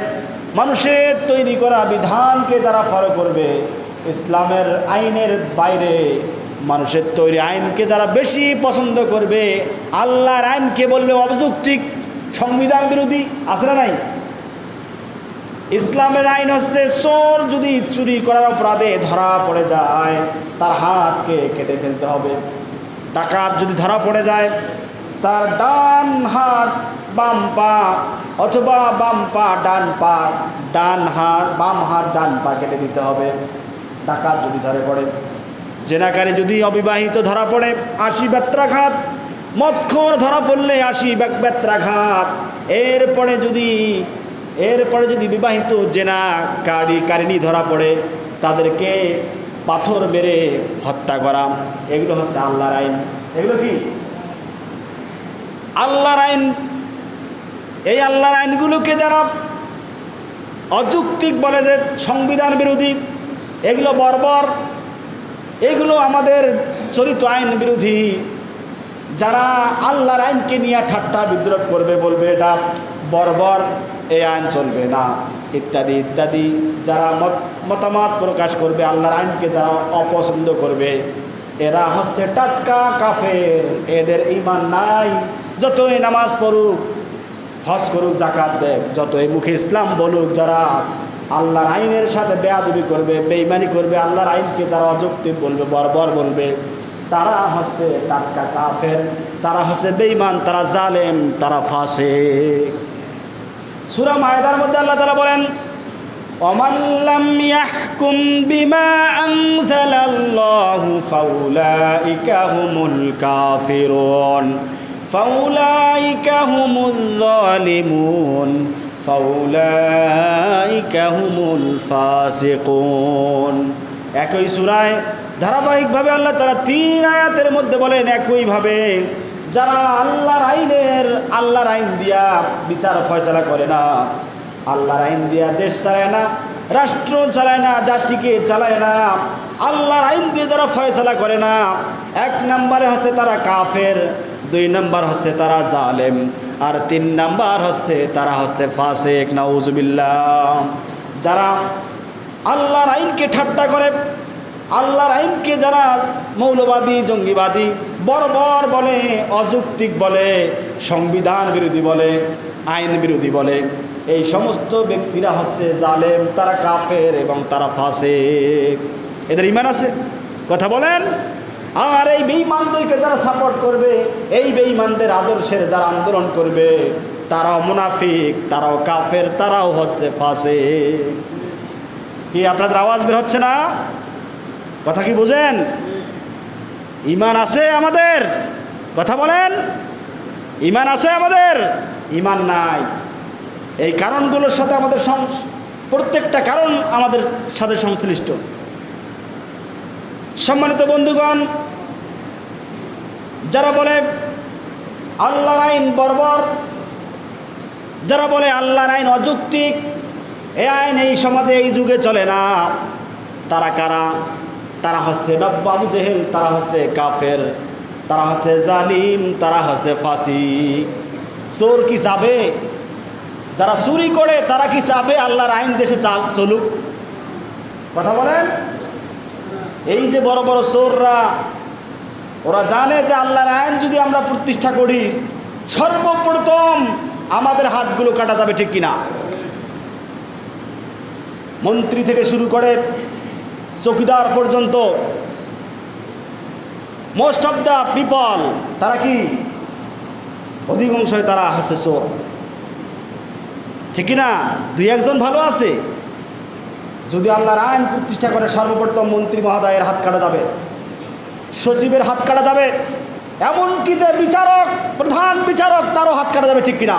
মানুষের তৈরি করা বিধানকে যারা ফলো করবে, ইসলামের আইনের বাইরে মানুষের তৈরি আইনকে যারা বেশি পছন্দ করবে, আল্লাহর আইনকে বললে অযৌক্তিক, সংবিধান বিরোধী, আছে না নাই? ইসলামের আইন হচ্ছে চোর যদি চুরি করার অপরাধে ধরা পড়ে যায় তার হাতকে কেটে ফেলতে হবে। ডাকাত যদি ধরা পড়ে যায় তার ডান হাত বাম পা অথবা বাম পা ডান পা, ডান হাত বাম হাত ডান পা কেটে দিতে হবে ডাকাত যদি ধরে পড়ে। জেনাকারী যদি অবিবাহিত ধরা পড়ে 80 বেত্রাঘাত, মদখোর ধরা পড়লে 80 বেত্রাঘাত, এরপরে যদি বিবাহিত জেনা কারিনী ধরা পড়ে তাদেরকে পাথর মেরে হত্যা করা, এগুলো হচ্ছে আল্লাহর আইন। এগুলো কি আল্লাহর আইন। এই আল্লাহর আইনগুলোকে যারা অযৌক্তিক বলে যে সংবিধান বিরোধী, এগুলো বর্বর, এগুলো আমাদের চরিত্র আইন বিরোধী, যারা আল্লাহর আইনকে নিয়ে ঠাট্টা বিদ্রোহ করবে, বলবে এটা বর্বর, এই আইন চলবে না, ইত্যাদি ইত্যাদি, যারা মতামত প্রকাশ করবে, আল্লাহর আইনকে যারা অপছন্দ করবে, এরা হচ্ছে টাটকা কাফের, এদের ঈমান নাই। যতই নামাজ পড়ুক, হজ করুক, যাকাত দেখ, যতই মুখে ইসলাম বলুক, যারা আল্লাহর আইনের সাথে বেয়াদবি করবে, বেঈমানি করবে, আল্লাহর আইনকে যারা অযৌক্তিক বলবে, বর্বর বলবে, তারা হচ্ছে টাটকা কাফের, তারা হচ্ছে বেঈমান, তারা জালেম, তারা ফাসিক। সূরা মায়েদার মধ্যে আল্লাহ তাআলা বলেন, ওমান লাম ইয়াহকুম বিমা আনজালাল্লাহু ফাউলাইকা হুমুল কাফিরুন ফাউলাইকা হুমুজ যালিমুন ফাউলাইকা হুমুল ফাসিকুন। একই সূরায় ধারাবাহিকভাবে আল্লাহ তাআলা 3 আয়াতের মধ্যে বলেন একইভাবে, যারা আল্লাহর আইন দিয়া বিচার ফয়সালা করে না, আল্লাহর আইন দিয়া দেশ চালায় না, রাষ্ট্র চালায় না, জাতিকে চালায় না, আল্লাহর আইন দিয়ে যারা ফয়সালা করে না, 1 নম্বরে হচ্ছে তারা কাফের, 2 নম্বর হচ্ছে তারা জালেম, আর 3 নম্বর হচ্ছে তারা হচ্ছে ফাসিক। নাউজুবিল্লাহ। যারা আল্লাহর আইনকে ঠাট্টা করে, আল্লাহর আইনকে যারা মৌলবাদী, জঙ্গিবাদী, বর্বর বলে, অযৌক্তিক বলে, সংবিধান বিরোধী বলে, আইন বিরোধী বলে, এই সমস্ত ব্যক্তিরা হচ্ছে জালেম, তারা কাফের এবং তারা ফাসিক। এদের ঈমান আছে? কথা বলেন। আর এই বেঈমানদেরকে যারা সাপোর্ট করবে, এই বেঈমানদের আদর্শের যারা আন্দোলন করবে, তারাও মুনাফিক, তারাও কাফের, তারাও হচ্ছে ফাসিক। কি আপনাদের আওয়াজ বের হচ্ছে না? কথা কি বুঝেন? ঈমান আছে আমাদের? কথা বলেন। ঈমান আছে আমাদের? ঈমান নাই। এই কারণগুলোর সাথে আমাদের প্রত্যেকটা কারণ আমাদের সাথে সংশ্লিষ্ট। সম্মানিত বন্ধুগণ, যারা বলে আল্লাহর আইন বর্বর, যারা বলে আল্লাহর আইন অযৌক্তিক, এই আইন এই সমাজে এই যুগে চলে না, তারা কারা? তারা হচ্ছে নব্য আবু জেহেল, তারা হচ্ছে কাফের, তারা হচ্ছে জালিম, তারা হচ্ছে ফাসিক। চোর কি চাবে? যারা চুরি করে তারা কি চাবে আল্লাহর আইন দেশে চলুক? কথা বলেন। এই যে বড় বড় চোররা, ওরা জানে যে আল্লাহর আইন যদি আমরা প্রতিষ্ঠা করি, সর্বপ্রথম আমাদের হাতগুলো কাটা যাবে, ঠিক কিনা? মন্ত্রী থেকে শুরু করে চৌকিদার পর্যন্ত, মোস্ট অফ দ্য পিপল, তারা কি অধিকাংশই তারা হচ্ছে চোর, ঠিক কিনা? 2-1 জন ভালো আছে। যদি আল্লাহর আইন প্রতিষ্ঠা করে, সর্বপ্রথম মন্ত্রী মহোদয়ের হাত কাটা যাবে, সচিবের হাত কাটা যাবে, এমনকি যে বিচারক, প্রধান বিচারক, তারও হাত কাটা যাবে, ঠিক কিনা?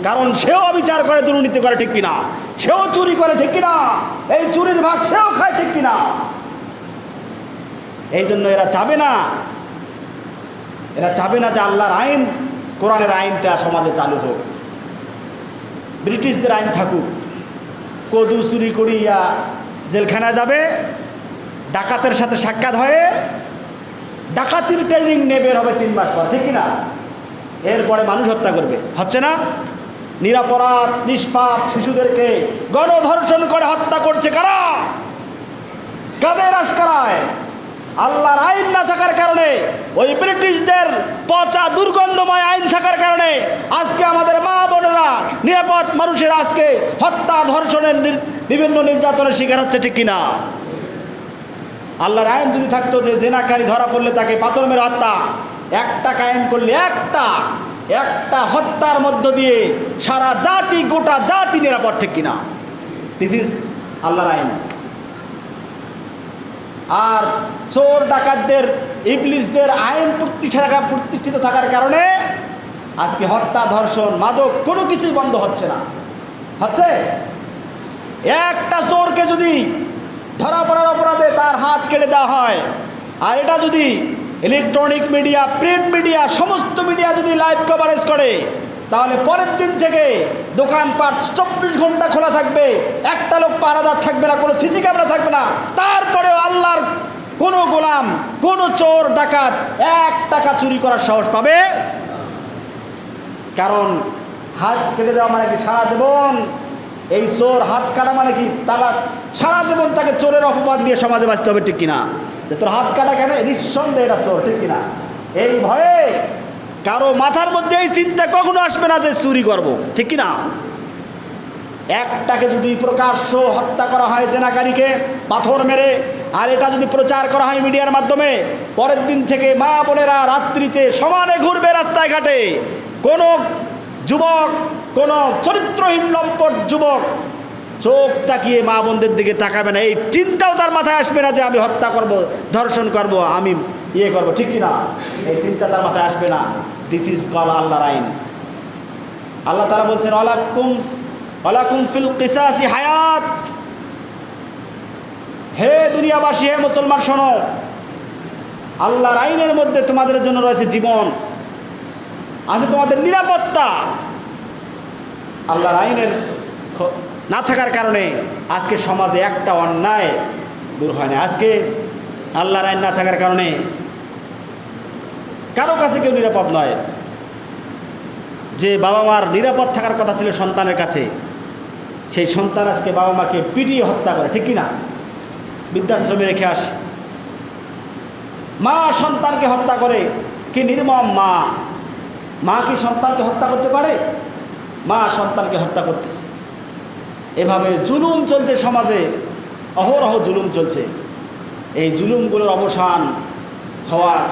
কারণ সেও বিচার করে, দুর্নীতি করে, ঠিক কিনা? সেও চুরি করে, ঠিক কিনা? এই চুরির ভাগ সেও খায়, ঠিক কিনা? এই জন্য এরা চাবে না যে আল্লাহর আইন, কোরআনের আইনটা সমাজে চালু হোক, ব্রিটিশদের আইন থাকুক। কদু চুরি করিয়া জেলখানা যাবে, ডাকাতের সাথে সাক্ষাৎ হয়ে ডাকাতির ট্রেনিং নেবে, হবে 3 মাস পর, ঠিক কিনা? এরপরে মানুষ হত্যা করবে, হচ্ছে না? নিরপরাধ নিষ্পাপ শিশুদেরকে গণধর্ষণ করে হত্যা করছে কারা? কাদের আশকারায়? আল্লাহর আইন না থাকার কারণে, ওই ব্রিটিশদের পচা দুর্গন্ধময় আইন থাকার কারণে আজকে আমাদের মা বোনেরা, নিরাপদ মানুষের আজকে হত্যা, ধর্ষণের, বিভিন্ন নির্যাতনের শিকার হচ্ছে, ঠিক কিনা? আল্লাহর আইন যদি থাকতো যে জেনাকারী ধরা পড়লে তাকে পাথর মেরে হত্যা, একটা কায়েম করলে একটা হত্যার মধ্য দিয়ে সারা জাতি, গোটা জাতি নিরাপদ, ঠিক কিনা? দিস ইজ আল্লাহর আইন। আর চোর ডাকাতদের, ইবলিশদের আইন প্রতিষ্ঠিত থাকার কারণে আজকে হত্যা, ধর্ষণ, মাদক কোনো কিছুই বন্ধ হচ্ছে না। হচ্ছে একটা চোরকে যদি ধরা পড়ার অপরাধে তার হাত কেটে দেওয়া হয়, আর এটা যদি ইলেকট্রনিক মিডিয়া, প্রিন্ট মিডিয়া, সমস্ত মিডিয়া যদি লাইভ কভারেজ করে, তাহলে পরের দিন থেকে দোকানপাট 24 ঘন্টা খোলা থাকবে, একটা লোক পাহারাদার থাকবে না, কোনো সিসি ক্যামেরা থাকবে না। তারপরেও আল্লাহর কোনো গোলাম, কোনো চোর ডাকাত 1 টাকা চুরি করার সাহস পাবে। কারণ হাত কেটে দেওয়া মানে কি সারা জীবন, এই চোর হাত কাটা মানে কি তারা সারা জীবন তাকে চোরের অপবাদ দিয়ে সমাজে বাঁচতে হবে, ঠিক কিনা? যে তোর হাত কাটা কেন, নিঃসন্দেহে এটা চোর, ঠিক কিনা? এই ভয়ে কারো মাথার মধ্যে এই চিন্তা কখনো আসবে না যে চুরি করব, ঠিক কিনা? একটাকে যদি প্রকাশ্য হত্যা করা হয় জেনাকারীকে পাথর মেরে, আর এটা যদি প্রচার করা হয় মিডিয়ার মাধ্যমে, পরের দিন থেকে মা বোনেরা রাত্রিতে সমানে ঘুরবে রাস্তায় ঘাটে। কোনো যুবক, কোনো চরিত্রহীন লম্পট যুবক চোখ তাকিয়ে মা বোনদের দিকে তাকাবে না, এই চিন্তাও তার মাথায় আসবে না যে আমি হত্যা করব, ধর্ষণ করব, আমি করব, ঠিক কিনা? এই চিন্তা তার মাথায় আসবে না। দিস ইজ কল আল্লাহর আইন। আল্লাহ তাআলা বলছেন ওয়ালাকুম ফিল কিসাসি হায়াত। হে দুনিয়াবাসী, হে মুসলমান, শোনো, আল্লাহর আইনের মধ্যে তোমাদের জন্য রয়েছে জীবন, আছে তোমাদের নিরাপত্তা। আল্লাহর আইনের না থাকার কারণে আজকে সমাজে একটা অন্যায় দূর হয় না। আজকে আল্লাহর আইন না থাকার কারণে কারো কাছে কেউ নিরাপদ নয়। যে বাবা মার নিরাপদ থাকার কথা ছিল সন্তানের কাছে, সেই সন্তান আজকে বাবা মাকে পিটিয়ে হত্যা করে, ঠিক কিনা? বৃদ্ধাশ্রমে রেখে আসে, মা সন্তানকে হত্যা করে। কি নির্মম মা! মা কি সন্তানকে হত্যা করতে পারে? মা সন্তানকে হত্যা করতেছে। এভাবে জুলুম চলছে সমাজে, অহরহ জুলুম চলছে। এই জুলুমগুলোর অবসান হওয়ার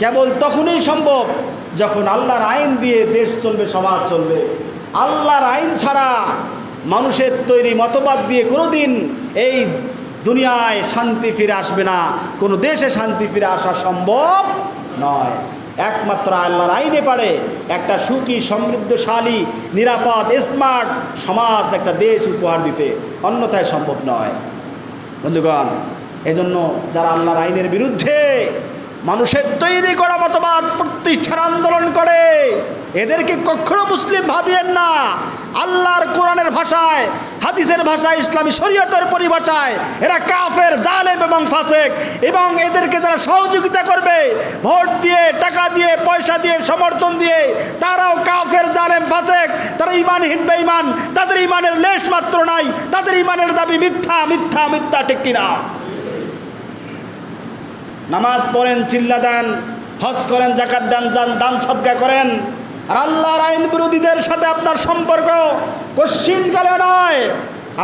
কেবল তখনই সম্ভব যখন আল্লাহর আইন দিয়ে দেশ চলবে, সমাজ চলবে। আল্লাহর আইন ছাড়া মানুষের তৈরি মতবাদ দিয়ে কোনোদিন এই দুনিয়ায় শান্তি ফিরে আসবে না, কোনো দেশে শান্তি ফিরে আসা সম্ভব নয়। একমাত্র আল্লাহর আইনে পারে একটা সুখী, সমৃদ্ধশালী, নিরাপদ, স্মার্ট সমাজ, একটা দেশ উপহার দিতে, অন্যথায় সম্ভব নয়। বন্ধুগণ, এজন্য যারা আল্লাহর আইনের বিরুদ্ধে মানুষের তৈরি করা মতবাদ প্রতিষ্ঠার আন্দোলন করে, এদেরকে কখনো মুসলিম ভাবিয়েন না। আল্লাহর কোরআনের ভাষায়, হাদিসের ভাষায়, ইসলামী শরীয়তের পরিভাষায় এরা কাফের, জালেম এবং ফাসেক। এবং এদেরকে যারা সহযোগিতা করবে ভোট দিয়ে, টাকা দিয়ে, পয়সা দিয়ে, সমর্থন দিয়ে, তারাও কাফের, জালেম, ফাসেক। তারা ঈমানহীন, বেঈমান, তাদের ঈমানের লেশ মাত্র নাই, তাদের ঈমানের দাবি মিথ্যা, মিথ্যা, মিথ্যা, ঠিক কিনা? নামাজ পড়েন, চিল্লা দেন, হজ করেন, যাকাত দেন, দান সদকা করেন, আর আল্লাহর আইন বিরোধীদের সাথে আপনার সম্পর্ক কশ্চিনকালে নয়।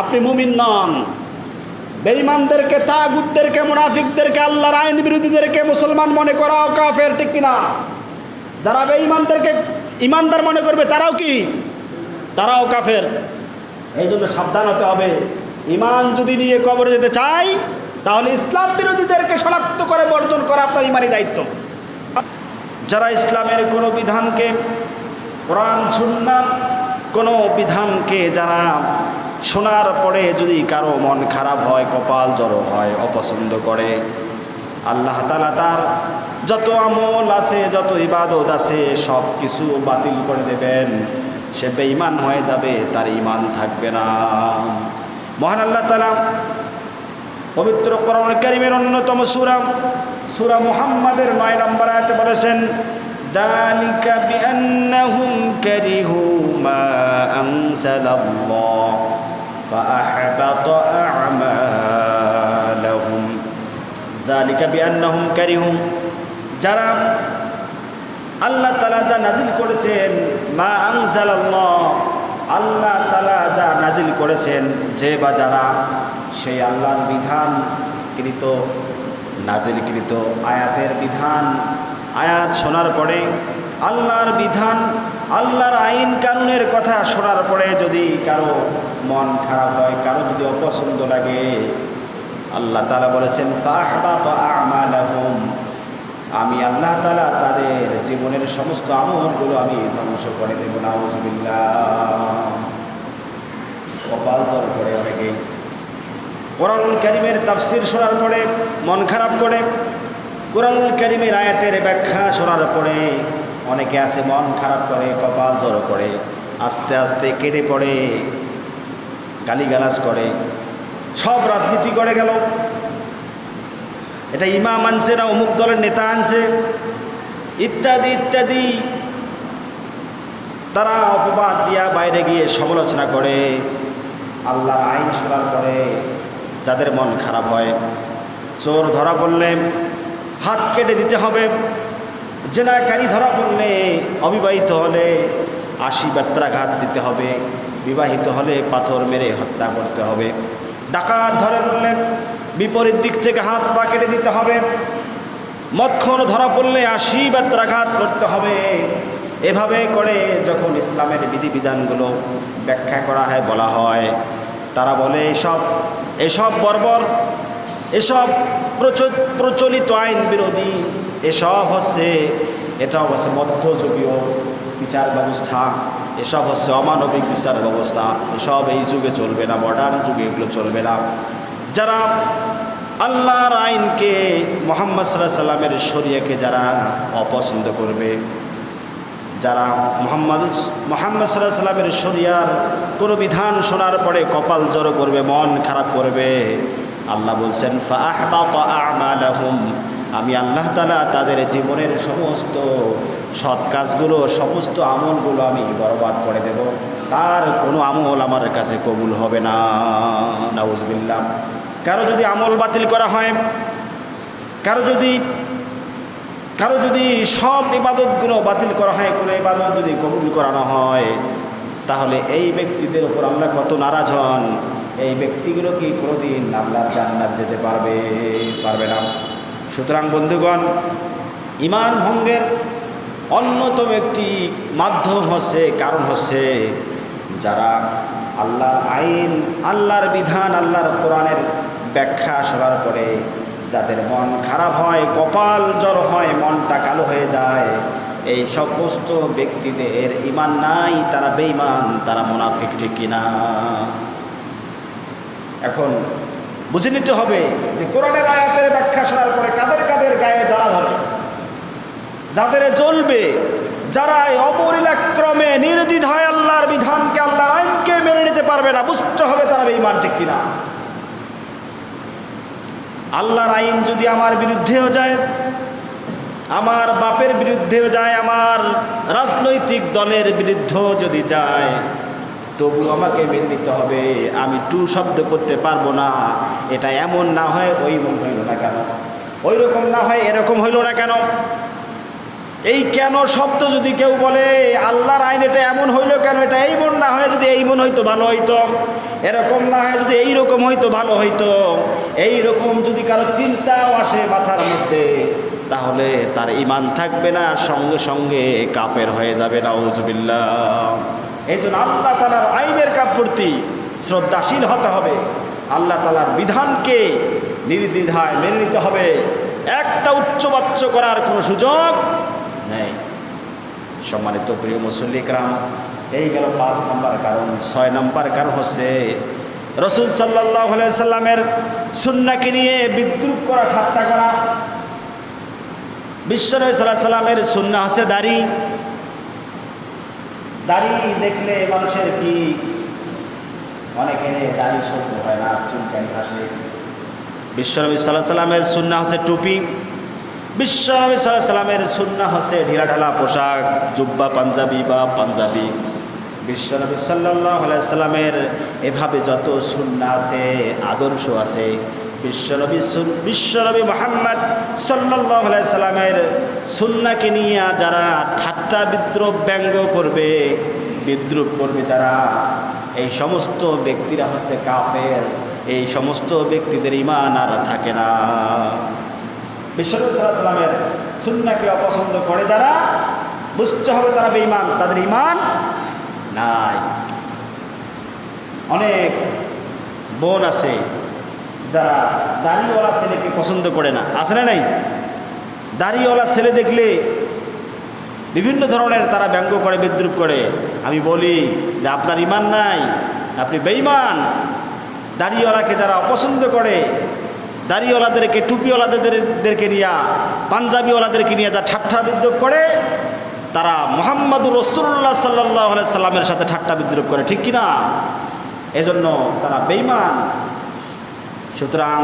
আপনি মুমিন নন। বেঈমানদেরকে, তাগুতদেরকে, মুনাফিকদেরকে, আল্লাহর আইন বিরোধীদেরকে মুসলমান মনে করাও কাফের, ঠিক কিনা? যারা বেঈমানদেরকে ইমানদার মনে করবে তারাও কি? তারাও কাফের। এই জন্য সাবধান হতে হবে। ইমান যদি নিয়ে কবরে যেতে চাই, তাহলে ইসলাম বিরোধীদেরকে শনাক্ত করে বর্জন করা আপনার ইমানি দায়িত্ব। যারা ইসলামের কোনো বিধানকে, কোরআন সুন্নাহ কোনো বিধানকে যারা শোনার পরে যদি কারো মন খারাপ হয়, কপাল জড়ো হয়, অপছন্দ করে, আল্লাহ তাআলা তার যত আমল আছে, যত ইবাদত আছে, সব কিছু বাতিল করে দেবেন। সে বেঈমান হয়ে যাবে, তার ঈমান থাকবে না। মহান আল্লাহ তাআলা পবিত্র কোরআন কারীমের অন্যতম সূরা মুহাম্মাদের 9 নম্বর আয়াতে বলেছেন, যালিকা বিআন্নাহুম কারিহু মা আনজালাল্লাহ ফাআহবাতা আ'মালাহুম। যালিকা বিআন্নাহুম কারিহু, যারা আল্লাহ তাআলা যা নাজিল করেছেন, মা আনজালাল্লাহ, আল্লাহ তাআলা যা নাজিল করেছেন, যে বা যারা সেই আল্লাহর বিধানকৃত, নাজিলকৃত আয়াতের বিধান, আয়াত শোনার পরে, আল্লাহর বিধান, আল্লাহর আইন কানুনের কথা শোনার পরে যদি কারো মন খারাপ হয়, কারো যদি অপছন্দ লাগে, আল্লাহ তাআলা বলেছেন ফাহবাতা আমালাহুম, আমি আল্লাহ তাআলা তাদের জীবনের সমস্ত আমলগুলো আমি ধ্বংস করে দেব। নাউযুবিল্লাহ। কপাল দর করে অনেকেই কোরআনুল কারীমের তাফসীর শোনার পরে মন খারাপ করে, কোরআনুল কারীমের আয়াতের ব্যাখ্যা শোনার পরে অনেকে আছে মন খারাপ করে, কপাল দর করে, আস্তে আস্তে কেটে পড়ে, গালিগালাজ করে, সব রাজনীতি করে গেল। এটা ইমাম আনছে না অমুক দলের নেতা আনছে, ইত্যাদি ইত্যাদি তারা অপবাদ দিয়া বাইরে গিয়ে সমালোচনা করে। আল্লাহর আইন শোনার পরে যাদের মন খারাপ হয়, চোর ধরা পড়লে হাত কেটে দিতে হবে, জেনাকারী ধরা পড়লে অবিবাহিত হলে 80 বেত্রাঘাত দিতে হবে, বিবাহিত হলে পাথর মেরে হত্যা করতে হবে, ডাকাত ধরে পড়লে বিপরীত দিক থেকে হাত পা কেটে দিতে হবে, মদখোর ধরা পড়লে 80 বেত্রাঘাত করতে হবে। এভাবে করে যখন ইসলামের বিধিবিধানগুলো ব্যাখ্যা করা হয়, বলা হয়, তারা বলে এসব বর্বর, এসব প্রচলিত আইন বিরোধী, এটাও হচ্ছে মধ্যযুগীয় বিচার ব্যবস্থা, এসব হচ্ছে অমানবিক বিচার ব্যবস্থা, এসব এই যুগে চলবে না, মডার্ন যুগে এগুলো চলবে না। যারা আল্লাহর আইনকে, মুহাম্মদ সাল্লাল্লাহু আলাইহি সাল্লামের শরিয়াকে যারা অপছন্দ করবে, যারা মুহাম্মদ সাল্লাল্লাহু আলাইহি সাল্লামের শরিয়ার কোনো বিধান শোনার পরে কপাল জড়ো করবে, মন খারাপ করবে, আল্লাহ বলছেন ফাআহবাতা আ'মালাহুম, আমি আল্লাহ তাআলা তাদের জীবনের সমস্ত সৎ কাজগুলো, সমস্ত আমলগুলো আমি বরবাদ করে দেব, তার কোনো আমল আমার কাছে কবুল হবে না। নাউযুবিল্লাহ। কারো যদি আমল বাতিল করা হয়, কারো যদি সব ইবাদতগুলো বাতিল করা হয়, কোনো ইবাদত যদি কবুল করানো হয়, তাহলে এই ব্যক্তিদের উপর আল্লাহ কত নারাজ হন। এই ব্যক্তিগুলো কি কোনোদিন আল্লাহর জান্নাত যেতে পারবে না। সুতরাং বন্ধুগণ, ঈমান ভঙ্গের অন্যতম একটি মাধ্যম হচ্ছে, কারণ হচ্ছে, যারা আল্লাহর আইন, আল্লাহর বিধান, আল্লাহর কোরআনের ব্যাখ্যা শোনার পরে যাদের মন খারাপ হয়, কপাল জড়ো হয়, মনটা কালো হয়ে যায়, এই সমস্ত ব্যক্তিদের ঈমান নাই, তারা বেঈমান, তারা মুনাফিক, ঠিক কিনা? এখন বুঝে নিতে হবে যে কোরআনের আয়াতের ব্যাখ্যা শোনার পরে কাদের কাদের গায়ে জ্বালা ধরে, যাদের জ্বলবে, যারা অপরিলাক্রমে নির্দ্বিধায় আল্লাহর বিধানকে, আল্লাহর আইনকে মেনে নিতে পারবে না, বুঝতে হবে তারা বেঈমান, ঠিক কিনা? আল্লাহর আইন যদি আমার বিরুদ্ধেও যায়, আমার বাপের বিরুদ্ধেও যায়, আমার রাজনৈতিক দলের বিরুদ্ধেও যদি যায়, তবু আমাকে মেনে নিতে হবে। আমি টু শব্দ করতে পারবো না। এটা এমন না হয় ওই মন হইল না কেন, ওই রকম না হয় এরকম হইল না কেন, এই কেন শব্দ যদি কেউ বলে, আল্লাহর আইন এটা এমন হইল কেন, এটা এই মন না হয় যদি এই মন হইতো ভালো হইতো, এরকম না হয় যদি এই রকম হইতো ভালো হইতো, এই রকম যদি কারো চিন্তাও আসে মাথার মধ্যে, তাহলে তার ঈমান থাকবে না, সঙ্গে সঙ্গে কাফের হয়ে যাবে। নাউযুবিল্লাহ। এই জন্য আল্লাহ তাআলার আইনের প্রতি শ্রদ্ধাশীল হতে হবে, আল্লাহ তাআলার বিধানকে নির্দ্বিধায় মেনে নিতে হবে, একটা উচ্চবাচ্য করার কোনো সুযোগ নেই। সম্মানিত প্রিয় মুসল্লি کرام, এই গেল 5 নম্বর কারণ। 6 নম্বর কারণ হচ্ছে রাসূল সাল্লাল্লাহু আলাইহি সাল্লামের সুন্নাহকে নিয়ে বিদ্রূপ করা, ঠাট্টা করা। বিশ্বনবী সাল্লাল্লাহু আলাইহি সাল্লামের সুন্নাহ হচ্ছে দাড়ি। দাড়ি দেখলে মানুষের কি, অনেকের দাড়ি সহ্য হয় না, চুলকানি আসে। বিশ্বনবী সাল্লাল্লাহু আলাইহি সাল্লামের সুন্নাহ হচ্ছে টুপি। বিশ্বনবী সাল্লাল্লাহু আলাইহি সাল্লামের সুন্নাহ হচ্ছে ঢিলাঢালা পোশাক, জুব্বা পাঞ্জাবি বা পাঞ্জাবি। বিশ্বনবী সাল্লাল্লাহু আলাইহি সাল্লামের এভাবে যত সুন্নাহ আছে, আদর্শ আছে, বিশ্বনবী মুহাম্মদ সাল্লাল্লাহু আলাইহি সাল্লামের সুন্নাহকে নিয়ে যারা ঠাট্টা বিদ্রুপ ব্যঙ্গ করবে, বিদ্রুপ করবে যারা, এই সমস্ত ব্যক্তিরা হচ্ছে কাফের। এই সমস্ত ব্যক্তিদের ঈমান আর থাকে না। বিশ্বনবী সাল্লাল্লাহু আলাইহি সাল্লামের সুন্নাহকে অপছন্দ করে যারা, বুঝতে হবে তারা বেঈমান, তাদের ঈমান নাই। অনেক বোন আছে যারা দাড়িওয়ালা ছেলেকে পছন্দ করে না, আছে না নাই? দাড়িওয়ালা ছেলে দেখলে বিভিন্ন ধরনের তারা ব্যঙ্গ করে, বিদ্রুপ করে। আমি বলি যে আপনার ঈমান নাই, আপনি বেঈমান। দাড়িওয়ালাকে যারা অপছন্দ করে, দাড়িওয়ালাদেরকে, টুপিওয়ালাদেরকে নিয়ে, পাঞ্জাবিওয়ালাদেরকে নিয়ে যা ঠাট্টা বিদ্রুপ করে, তারা মুহাম্মদুর রাসূলুল্লাহ সাল্লাল্লাহু আলাইহি সাল্লামের সাথে ঠাট্টা বিদ্রুপ করে, ঠিক কিনা? এজন্য তারা বেঈমান। সুতরাং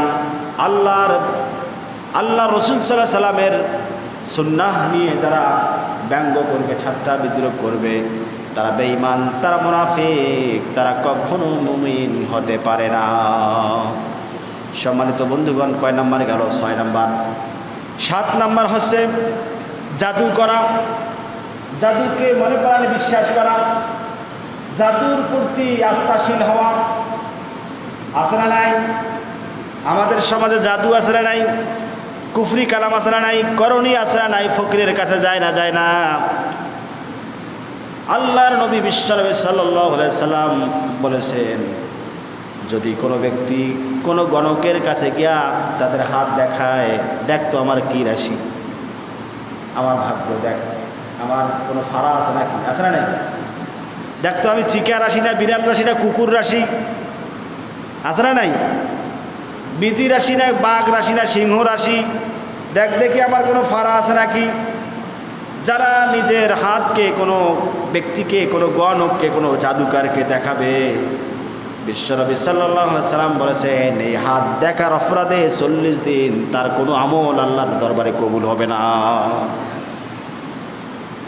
আল্লাহ রসুল সাল্লাল্লাহু আলাইহি সাল্লামের সুন্নাহ নিয়ে যারা ব্যঙ্গ করবে, ঠাট্টা বিদ্রুপ করবে, তারা বেঈমান, তারা মুনাফিক, তারা কখনো মুমিন হতে পারে না। সম্মানিত বন্ধুগণ, কয় নাম্বার গেল? 6 নাম্বার। 7 নাম্বার হচ্ছে জাদু করা, জাদুকে মনে প্রাণে বিশ্বাস করা, জাদুর প্রতি আস্থাশীল হওয়া। আছে না নাই? আমাদের সমাজে জাদু আছে না নাই? কুফরি কালাম আছে না নাই? করণী আছে না নাই? ফকিরের কাছে যায় না? আল্লাহর নবী বিশ্বনবী সাল্লাল্লাহু আলাইহি সাল্লাম বলেছেন, যদি কোনো ব্যক্তি কোনো গণকের কাছে গিয়া তাদের হাত দেখায়, দেখ তো আমার কি রাশি, আমার ভাগ্য দেখ, আমার কোনো ফাড়া আছে নাকি, আছে না নাই? দেখ তো আমি চিকা রাশি না বিড়াল রাশি না কুকুর রাশি, আছে না নাই? বিজি রাশি না বাঘ রাশি না সিংহ রাশি, দেখ দেখি আমার কোনো ফাড়া আছে নাকি। যারা নিজের হাতকে কোনো ব্যক্তিকে, কোনো গণককে, কোনো জাদুকারকে দেখাবে, বিশ্বনবী সাল্লাল্লাহু আলাইহি সাল্লাম বলেছেন, এই হাত দেখার অপরাধে 40 দিন তার কোনো আমল আল্লাহর দরবারে কবুল হবে না।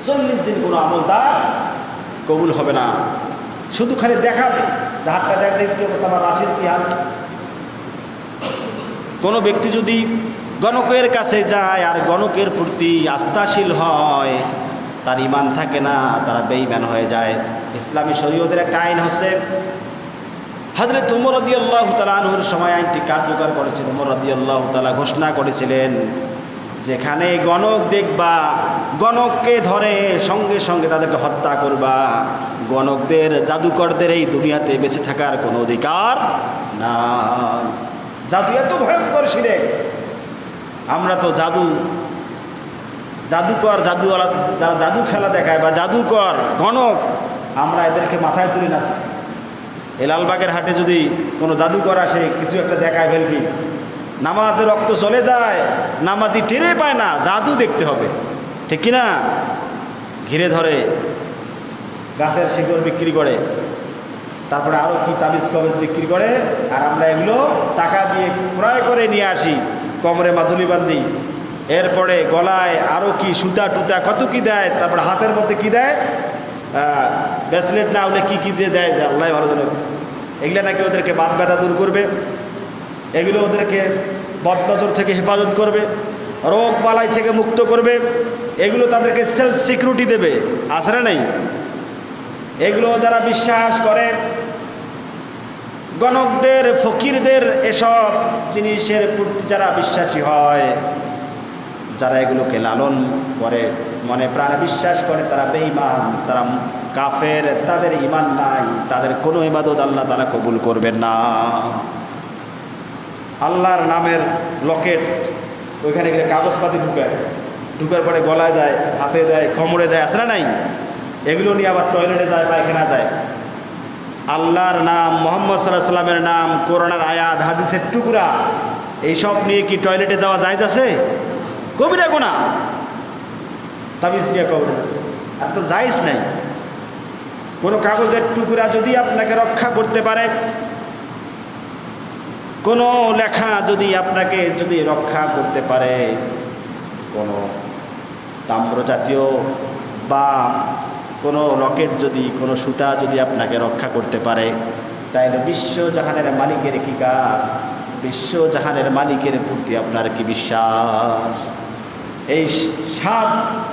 40 দিন কোনো আমল তার কবুল হবে না। শুধু খালি দেখাবে, হাতটা দেখ দেখি কি অবস্থা, আমার রাশির কি হাল। কোনো ব্যক্তি যদি গণকের কাছে যায় আর গণকের প্রতি আস্থাশীল হয়, তার ঈমান থাকে না, তারা বেঈমান হয়ে যায়। ইসলামী শরীয়তের একটা আইন হচ্ছে, হযরত ওমর রাদিয়াল্লাহু তাআলা আনহুর সময় আইনটি কার্যকর করেছিলেন। ওমর রাদিয়াল্লাহু তাআলা ঘোষণা করেছিলেন, যেখানে গণক দেখবা, গণককে ধরে সঙ্গে সঙ্গে তাদেরকে হত্যা করবা। গণকদের, জাদুকরদের এই দুনিয়াতে বেঁচে থাকার কোনো অধিকার না। জাদু এত ভয়ঙ্কর শিরক। আমরা তো জাদুকর, জাদুওয়ালা, যারা জাদু খেলা দেখায় বা জাদুকর, গণক, আমরা এদেরকে মাথায় তুলে নাচি। এই লালবাগের হাটে যদি কোনো জাদুকর আসে, কিছু একটা দেখায় ফেলবি, নামাজে রক্ত চলে যায়, নামাজি টেরে পায় না, জাদু দেখতে হবে, ঠিক কিনা? ঘিরে ধরে, গাছের শিকড় বিক্রি করে, তারপরে আরও কি তাবিজ কবিজ বিক্রি করে, আর আমরা এগুলো টাকা দিয়ে ক্রয় করে নিয়ে আসি, কোমরে মাদুলি বান্ধি, এরপরে গলায় আরও কি সুতা টুতা কত কি দেয়, তারপরে হাতের মধ্যে কি দেয়, ব্রেসলেট না হলে কি দিয়ে দেয়, যে আল্লাহ ভালো জানে। এগুলো নাকি ওদেরকে বাত ব্যথা দূর করবে, এগুলো ওদেরকে বদনজর থেকে হেফাজত করবে, রোগ বালাই থেকে মুক্ত করবে, এগুলো তাদেরকে সেলফ সিকিউরিটি দেবে, আছে না নাই? এগুলো যারা বিশ্বাস করে, গণকদের, ফকিরদের এসব জিনিসের প্রতি যারা বিশ্বাসী হয়, যারা এগুলোকে লালন করে, মনে প্রাণে বিশ্বাস করে, তারা বেঈমান, তারা কাফের, তাদের ঈমান নাই, তাদের কোনো ইবাদত আল্লাহ তাআলা কবুল করবেন না। আল্লাহর নামের লকেট, ওইখানে গেলে কাগজপাতি ঢুকার পরে গলায় দেয়, হাতে দেয়, কোমরে দেয়, আছে না নাই? এগুলো নিয়ে আবার টয়লেটে যায়, পায়খানা যায়। আল্লাহর নাম, মুহাম্মদ সাল্লাল্লাহু আলাইহি সাল্লামের নাম, কোরআনের আয়াত, হাদিসের টুকরা, এইসব নিয়ে কি টয়লেটে যাওয়া জায়েজ আছে? কবিরা গুনাহ। তাবিজ নিয়ে কবরে যাচ্ছে, আর তো জায়েজ নাই। কোনো কাগজের টুকরা যদি আপনাকে রক্ষা করতে পারে, কোনো লেখা যদি আপনাকে রক্ষা করতে পারে, কোনো তাম্র জাতীয় বা কোনো লকেট যদি, কোনো সুতা যদি আপনাকে রক্ষা করতে পারে, তাহলে বিশ্বজাহানের মালিকের কি কাজ, বিশ্বজাহানের মালিকের প্রতি আপনার কি বিশ্বাস? এই 7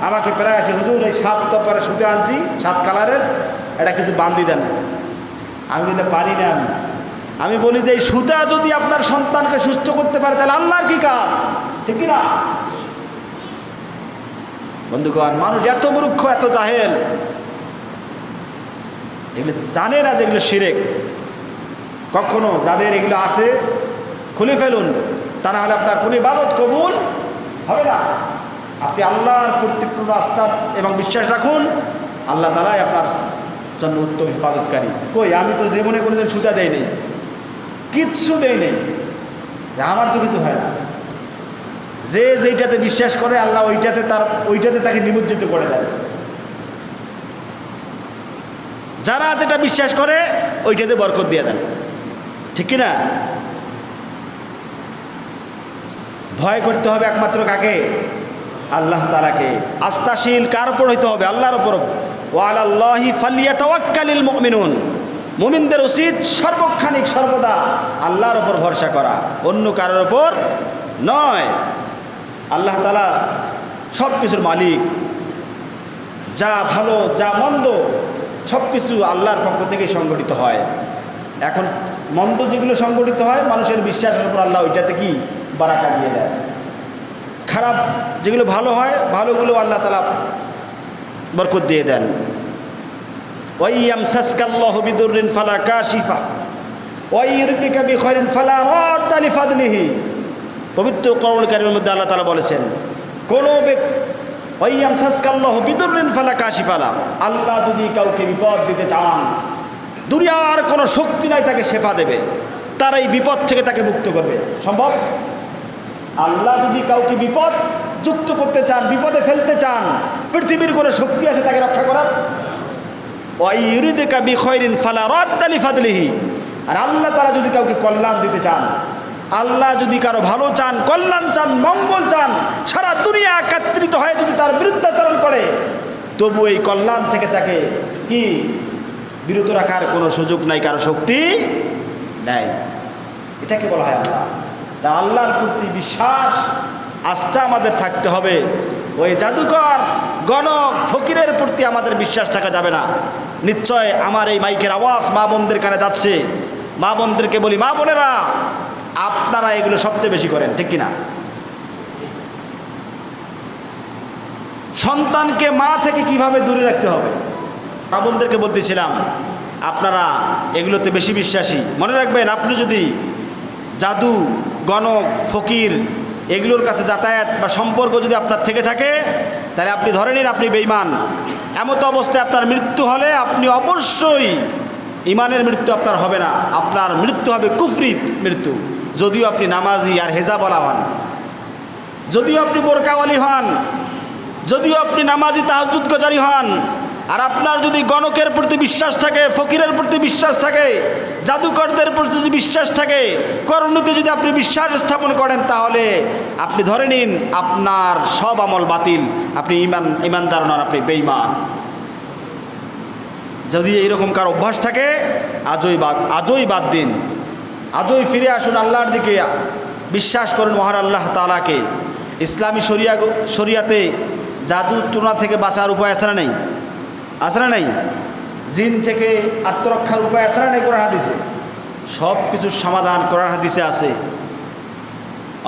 আমাকে প্রায় আসে, হুজুর এই 7 তো পরে সুতে আনছি 7 কালারের, এটা কিছু বান্ধি দেন। আমি বলে পারি না। আমি বলি যে এই সুতা যদি আপনার সন্তানকে সুস্থ করতে পারে, তাহলে আল্লাহর কি কাজ, ঠিক না? বন্ধুগণ, মানুষ এত মূর্খ, এত জাহেল, এগুলো জানে না যেগুলো শিরক। কখনো যাদের এগুলো আছে খুলে ফেলুন, তা না হলে আপনার কোনো ইবাদত কবুল হবে না। আপনি আল্লাহর প্রতি পূর্ণ আস্থা এবং বিশ্বাস রাখুন, আল্লাহ তাআলাই আপনার জন্য উত্তম হেফাজতকারী। কই আমি তো জীবনে কোনোদিন ছুতা দেই নেই, কিচ্ছু দেই নেই, আমার তো কিছু হয় না। যে যেইটাতে বিশ্বাস করে আল্লাহ ওইটাতে তাকে নিমজ্জিত করে দেয়। যারা যেটা বিশ্বাস করে ওইটাতে বরকত দিয়ে দেন, ঠিক কি না? ভয় করতে হবে একমাত্র কাকে? আল্লাহ তাআলাকে। আস্থাশীল কার উপর হইতে হবে? আল্লাহর উপর। ওয়া আলাল্লাহি ফালিয়াতাওয়াক্কালিল মুমিনুন। মুমিনদের উচিত সর্বক্ষণিক সর্বদা আল্লাহর উপর ভরসা করা, অন্য কারোর উপর নয়। আল্লাহ তাআলা সব কিছুর মালিক। যা ভালো যা মন্দ সব কিছু আল্লাহর পক্ষ থেকে সংগঠিত হয়। এখন মন্দ যেগুলো সংগঠিত হয় মানুষের বিশ্বাসের উপর আল্লাহ ওইটাতে কি বারাকা দিয়ে দেয়। খারাপ যেগুলো ভালো হয় ভালোগুলো আল্লাহ তাআলা বরকত দিয়ে দেন। ওয়া ইয়ামসাসকাল্লাহু বিদুররিন ফালা কাশিফা ওয়া ইউরিদিকা বিখাইরিন ফালা রাদ্দা লিফাদলিহি। পবিত্র কোরআনুল কারীমের মধ্যে আল্লাহ তাআলা বলেছেন, কোনো ব্যক্তি ওয়া ইয়ামসাসকাল্লাহু বিদুররিন ফালা কাশিফা লা, আল্লাহ যদি কাউকে বিপদ দিতে চান দুনিয়ার কোনো শক্তি নাই তাকে শেফা দেবে, তার এই বিপদ থেকে তাকে মুক্ত করবে। সম্ভব? আল্লাহ যদি কাউকে বিপদ যুক্ত করতে চান, বিপদে ফেলতে চান, পৃথিবীর কোনো শক্তি আছে তাকে রক্ষা করার? ওয়া ইউরিদিকা বিখাইরিন ফালা রাদ্দা লিফাদলিহি। আর আল্লাহ তাআলা যদি কাউকে কল্যাণ দিতে চান, আল্লাহ যদি কারো ভালো চান, কল্যাণ চান, মঙ্গল চান, সারা দুনিয়া একত্রিত হয়ে যদি তার বিরুদ্ধাচরণ করে তবু এই কল্যাণ থেকে তাকে কি বিরত রাখার কোনো সুযোগ নাই, কারো শক্তি নাই। এটাকে বলা হয় আল্লাহ। তা আল্লাহর প্রতি বিশ্বাস আস্থা আমাদের থাকতে হবে। ওই জাদুকর গণক ফকিরের প্রতি আমাদের বিশ্বাস থাকা যাবে না। নিশ্চয় আমার এই মাইকের আওয়াজ মা বোনদের কানে যাচ্ছে। মা বোনদেরকে বলি, মা বোনেরা আপনারা এগুলো সবচেয়ে বেশি করেন, ঠিক কিনা? সন্তানকে মা থেকে কিভাবে দূরে রাখতে হবে মা বোনদেরকে বলতেছিলাম, আপনারা এগুলোতে বেশি বিশ্বাসী। মনে রাখবেন, আপনি যদি জাদু গণক ফকির এগুলোর কাছে যাতায়াত বা সম্পর্ক যদি আপনার থেকে থাকে তাহলে আপনি ধরে নিন আপনি বেঈমান। এমতো অবস্থায় আপনার মৃত্যু হলে আপনি অবশ্যই ইমানের মৃত্যু আপনার হবে না, আপনার মৃত্যু হবে কুফরি মৃত্যু। যদিও আপনি নামাজি আর হেজাবওয়ালা হন, যদিও আপনি বোরকাওয়ালি হন, যদিও আপনি নামাজি তাহাজ্জুদগুজারি হন, আর আপনার যদি গণকের প্রতি বিশ্বাস থাকে, ফকিরের প্রতি বিশ্বাস থাকে, জাদুকরদের প্রতি যদি বিশ্বাস থাকে, করণীতে যদি আপনি বিশ্বাস স্থাপন করেন তাহলে আপনি ধরে নিন আপনার সব আমল বাতিল, আপনি ইমানদার নন, আপনি বেঈমান। যদি এইরকম কার অভ্যাস থাকে আজই বাদ দিন, আজই ফিরে আসুন আল্লাহর দিকে, বিশ্বাস করুন মহান আল্লাহ তাআলাকে। ইসলামী শরিয়াতে জাদু টুনা থেকে বাঁচার উপায় আছে না নেই? আছে না নেই? জিন থেকে আত্মরক্ষার উপায় আছে না নেই? কোরআন হাদিসে সব কিছুর সমাধান কোরআন হাদিসে আছে।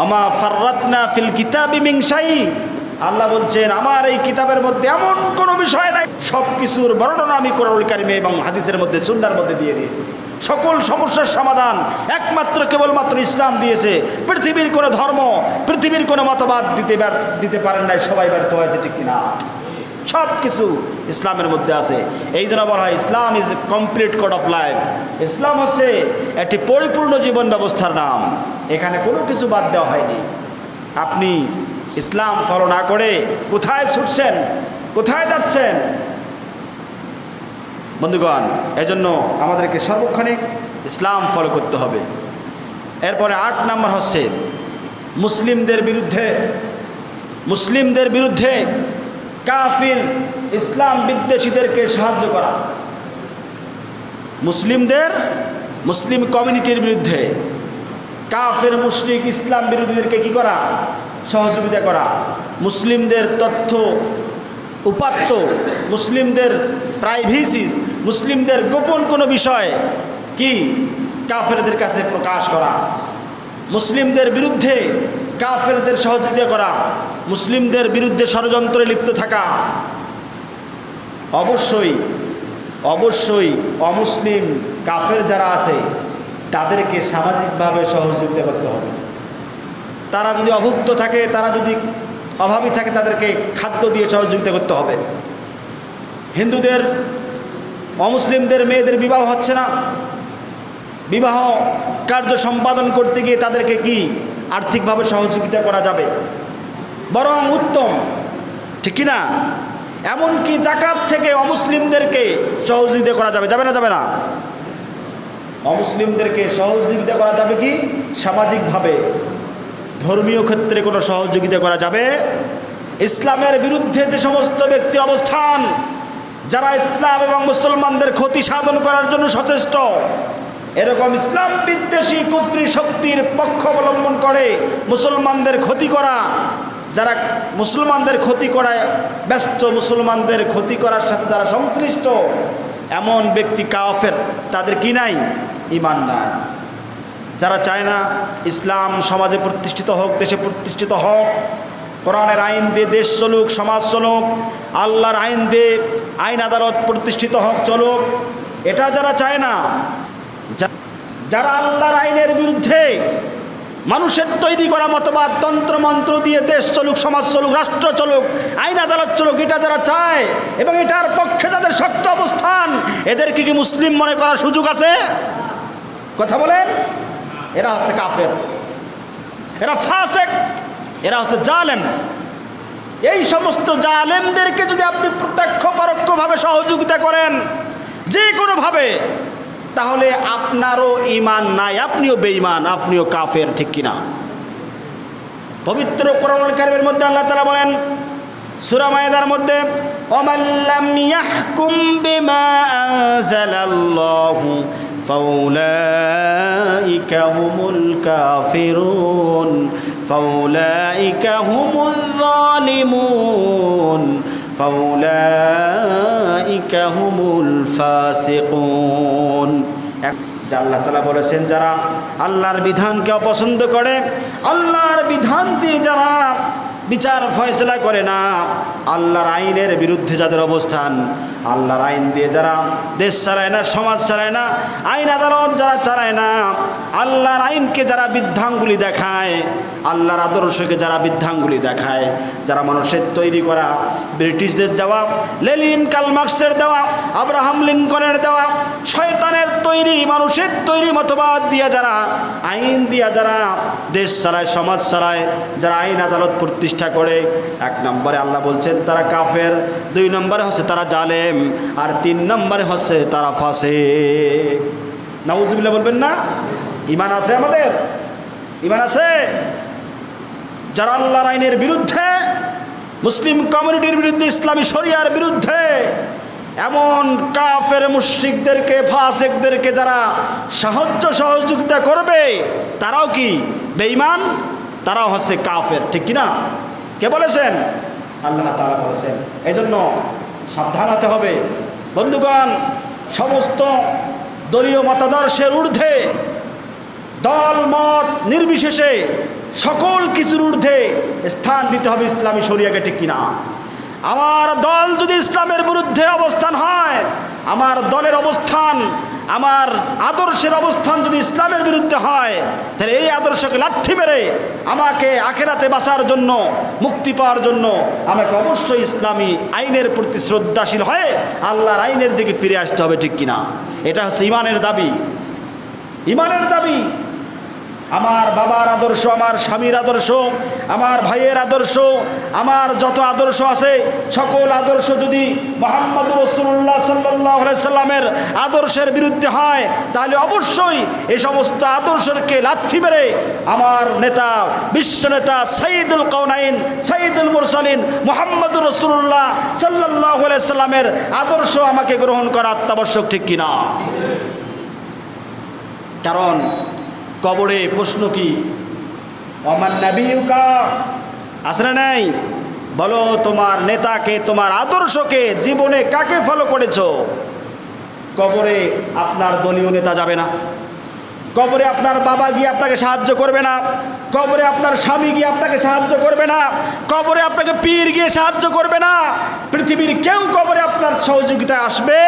আমা ফাররাতনা ফিল কিতাবি মিন শাই, আল্লাহ বলছেন আমার এই কিতাবের মধ্যে এমন কোনো বিষয় নাই, সব কিছুর বর্ণনা আমি কোরআনুল কারীমে এবং হাদিসের মধ্যে সুন্নাহর মধ্যে দিয়ে দিয়েছি। সকল সমস্যার সমাধান একমাত্র কেবলমাত্র ইসলাম দিয়েছে। পৃথিবীর কোনো ধর্ম, পৃথিবীর কোনো মতবাদ দিতে পারেন নাই, সবাই ব্যর্থ হয়েছে, ঠিক কিনা? সব কিছু ইসলামের মধ্যে আছে। এই জন্য বলা হয় Islam is complete code of life. ইসলাম হচ্ছে একটি পরিপূর্ণ জীবন ব্যবস্থার নাম, এখানে কোনো কিছু বাদ দেওয়া হয়নি। আপনি ইসলাম ফলো না করে কোথায় ছুটছেন, কোথায় যাচ্ছেন? বন্ধুগণ, এজন্য আমাদেরকে সর্বক্ষণিক ইসলাম ফলো করতে হবে। এরপরে 8 নম্বর হচ্ছে মুসলিমদের বিরুদ্ধে কাফির ইসলাম বিদ্বেষীদেরকে সাহায্য করা। মুসলিম কমিউনিটির বিরুদ্ধে কাফির মুশরিক ইসলাম বিরোধীদেরকে কি করা? সহযোগিতা করা। মুসলিমদের তথ্য উপাত্ত, মুসলিমদের প্রাইভেসি, মুসলিমদের গোপন কোনো বিষয় কি কাফেরদের কাছে প্রকাশ করা, মুসলিমদের বিরুদ্ধে কাফেরদের সহযোগিতা করা, মুসলিমদের বিরুদ্ধে ষড়যন্ত্রে লিপ্ত থাকা। অবশ্যই অমুসলিম কাফের যারা আছে তাদেরকে সামাজিকভাবে সহযোগিতা করতে হবে। তারা যদি অভুক্ত থাকে, তারা যদি অভাবী থাকে তাদেরকে খাদ্য দিয়ে সহযোগিতা করতে হবে। হিন্দুদের অমুসলিমদের মেয়েদের বিবাহ হচ্ছে না, বিবাহ কার্য সম্পাদন করতে গিয়ে তাদেরকে কি আর্থিকভাবে সহযোগিতা করা যাবে, বরং উত্তম, ঠিক কি না? এমনকি যাকাত থেকে অমুসলিমদেরকে সহযোগিতা করা যাবে, যাবে না যাবে না? অমুসলিমদেরকে সহযোগিতা করা যাবে কি সামাজিকভাবে, ধর্মীয় ক্ষেত্রে কোনো সহযোগিতা করা যাবে। ইসলামের বিরুদ্ধে যে সমস্ত ব্যক্তির অবস্থান, যারা ইসলাম এবং মুসলমানদের ক্ষতি সাধন করার জন্য সচেষ্ট, এরকম ইসলাম বিদ্বেষী কুফরি শক্তির পক্ষ অবলম্বন করে মুসলমানদের ক্ষতি করা, যারা মুসলমানদের ক্ষতি করায় ব্যস্ত, মুসলমানদের ক্ষতি করার সাথে যারা সংশ্লিষ্ট, এমন ব্যক্তি কাফের, তাদের কি নাই? ঈমান নাই। যারা চায় না ইসলাম সমাজে প্রতিষ্ঠিত হোক, দেশে প্রতিষ্ঠিত হোক, কোরআনের আইন দিয়ে দেশ চলুক, সমাজ চলুক, আল্লাহর আইন দিয়ে আইন আদালত প্রতিষ্ঠিত হোক, চলুক, এটা যারা চায় না, যারা আল্লাহর আইনের বিরুদ্ধে মানুষের তৈরি করা মতবাদ, তন্ত্রমন্ত্র দিয়ে দেশ চলুক, সমাজ চলুক, রাষ্ট্র চলুক, আইন আদালত চলুক, এটা যারা চায় এবং এটার পক্ষে যাদের শক্ত অবস্থান, এদেরকে কি মুসলিম মনে করার সুযোগ আছে? কথা বলেন। এরা হচ্ছে কাফের, এরা ফাসেক, এরা হচ্ছে জালেম। এই সমস্ত জালেমদেরকে যদি আপনি প্রত্যক্ষ পরোক্ষভাবে সহযোগিতা করেন যে কোনোভাবে, তাহলে আপনারও ঈমান নাই, আপনিও বেঈমান, আপনিও কাফের, ঠিক কিনা? পবিত্র কোরআনুল কারীমের মধ্যে আল্লাহ তাআলা বলেন সূরা মায়েদার মধ্যে, ওয়ামান লাম ইয়াহকুম বিমা আনজালাল্লাহু ফাউলাইকা হুমুল কাফিরুন ফাউলাইকা হুমুয যালিমুন ফাউলাইকা হুমুল ফাসিকুন। যা আল্লাহ তাআলা বলেছেন, যারা আল্লাহর বিধানকে অপছন্দ করে, আল্লাহর বিধান দিয়ে যারা বিচার ফয়সলা করে না, আল্লাহর আইনের বিরুদ্ধে যাদের অবস্থান, আল্লাহর আইন দিয়ে যারা দেশ চালায় না, সমাজ চালায় না, আইন আদালত যারা চালায় না, আল্লাহর আইনকে যারা বৃদ্ধাঙ্গুলি দেখায়, আল্লাহর আদর্শকে যারা বৃদ্ধাঙ্গুলি দেখায়, যারা মানুষের তৈরি করা, ব্রিটিশদের দেওয়া, লেনিন কার্ল মার্কসের দেওয়া, আব্রাহাম লিঙ্কনের দেওয়া, শয়তানের তৈরি, মানুষের তৈরি মতবাদ দিয়ে যারা, আইন দিয়া যারা দেশ চালায়, সমাজ চালায়, যারা আইন আদালত প্রতিষ্ঠা করে, 1 নম্বরে আল্লাহ বলছেন তারা কাফের, 2 নম্বরে হচ্ছে তারা জালেম, আর 3 নম্বরে হচ্ছে তারা ফাসিক। নাউজুবিল্লাহ বলবেন না? ঈমান আছে আমাদের? ঈমান আছে? যারা আল্লাহর আইনের বিরুদ্ধে, মুসলিম কমিউনিটির বিরুদ্ধে, ইসলামী শরিয়ার বিরুদ্ধে, এমন কাফের মুশরিকদেরকে, ফাসিকদেরকে যারা সাহায্য সহযোগিতা করবে, তারাও কি বেঈমান? তারাও হচ্ছে কাফের, ঠিক কিনা? কে বলেছেন? আল্লাহ তাআলা বলেছেন। এই জন্য সাবধান হতে হবে বন্ধুগণ। সমস্ত দলীয় মতাদর্শের ঊর্ধ্বে, দল মত নির্বিশেষে সকল কিছুর ঊর্ধ্বে স্থান দিতে হবে ইসলামী শরিয়াকে, ঠিক কিনা? আমার দল যদি ইসলামের বিরুদ্ধে অবস্থান হয়, আমার দলের অবস্থান, আমার আদর্শের অবস্থান যদি ইসলামের বিরুদ্ধে হয়, তাহলে এই আদর্শকে লাথি মেরে আমাকে আখেরাতে বাঁচার জন্য, মুক্তি পাওয়ার জন্য আমাকে অবশ্যই ইসলামী আইনের প্রতি শ্রদ্ধাশীল হয়ে আল্লাহর আইনের দিকে ফিরে আসতে হবে, ঠিক কিনা? এটা হচ্ছে ঈমানের দাবি। ঈমানের দাবি। আমার বাবার আদর্শ, আমার স্বামীর আদর্শ, আমার ভাইয়ের আদর্শ, আমার যত আদর্শ আছে, সকল আদর্শ যদি মুহাম্মদ রাসূলুল্লাহ সাল্লাল্লাহু আলাইহি সাল্লামের আদর্শের বিরুদ্ধে হয়, তাহলে অবশ্যই এই সমস্ত আদর্শকে লাথি মেরে আমার নেতা, বিশ্ব নেতা, সাইয়্যিদুল কাওনাইন, সাইয়্যিদুল মুরসালিন মুহাম্মদ রাসূলুল্লাহ সাল্লাল্লাহু আলাইহি সাল্লামের আদর্শ আমাকে গ্রহণ করা অত্যাবশ্যক, ঠিক কিনা? কারণ কবরে প্রশ্ন কি? ওমান নাবিয়ুকা, আছে না নাই? বলো তোমার নেতাকে, তোমার আদর্শকে, জীবনে কাকে ফলো করেছো? কবরে আপনার দলীয় নেতা যাবে না, কবরে আপনার বাবা গিয়ে আপনাকে সাহায্য করবে না, কবরে আপনার স্বামী গিয়ে আপনাকে সাহায্য করবে না, কবরে আপনাকে পীর গিয়ে সাহায্য করবে না, পৃথিবীর কেউ কবরে আপনার সহযোগিতায় আসবে?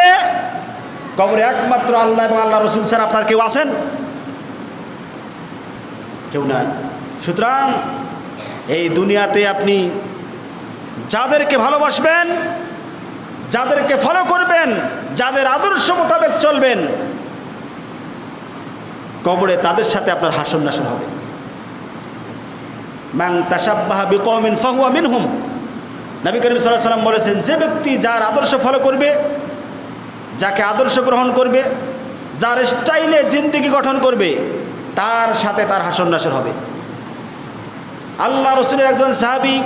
কবরে একমাত্র আল্লাহ এবং আল্লাহ রসুল ছাড়া আপনার কেউ আছেন? কেউ নাই। সুতরাং এই দুনিয়াতে আপনি যাদেরকে ভালোবাসবেন, যাদেরকে ফলো করবেন, যাদের আদর্শ মোতাবেক চলবেন, কবরে তাদের সাথে আপনার হাসর নাসর হবে। মান তাশাব্বাহা বিকওমিন ফাহুয়া মিনহুম। নবী করিম সাল্লাল্লাহু আলাইহি ওয়াসাল্লাম বলেছেন, যে ব্যক্তি যার আদর্শ ফলো করবে, যাকে আদর্শ গ্রহণ করবে, যার স্টাইলে জিন্দেগি গঠন করবে, তার সাথে তার হাসর নাসর হবে। আল্লাহ রসুলের একজন সাহাবী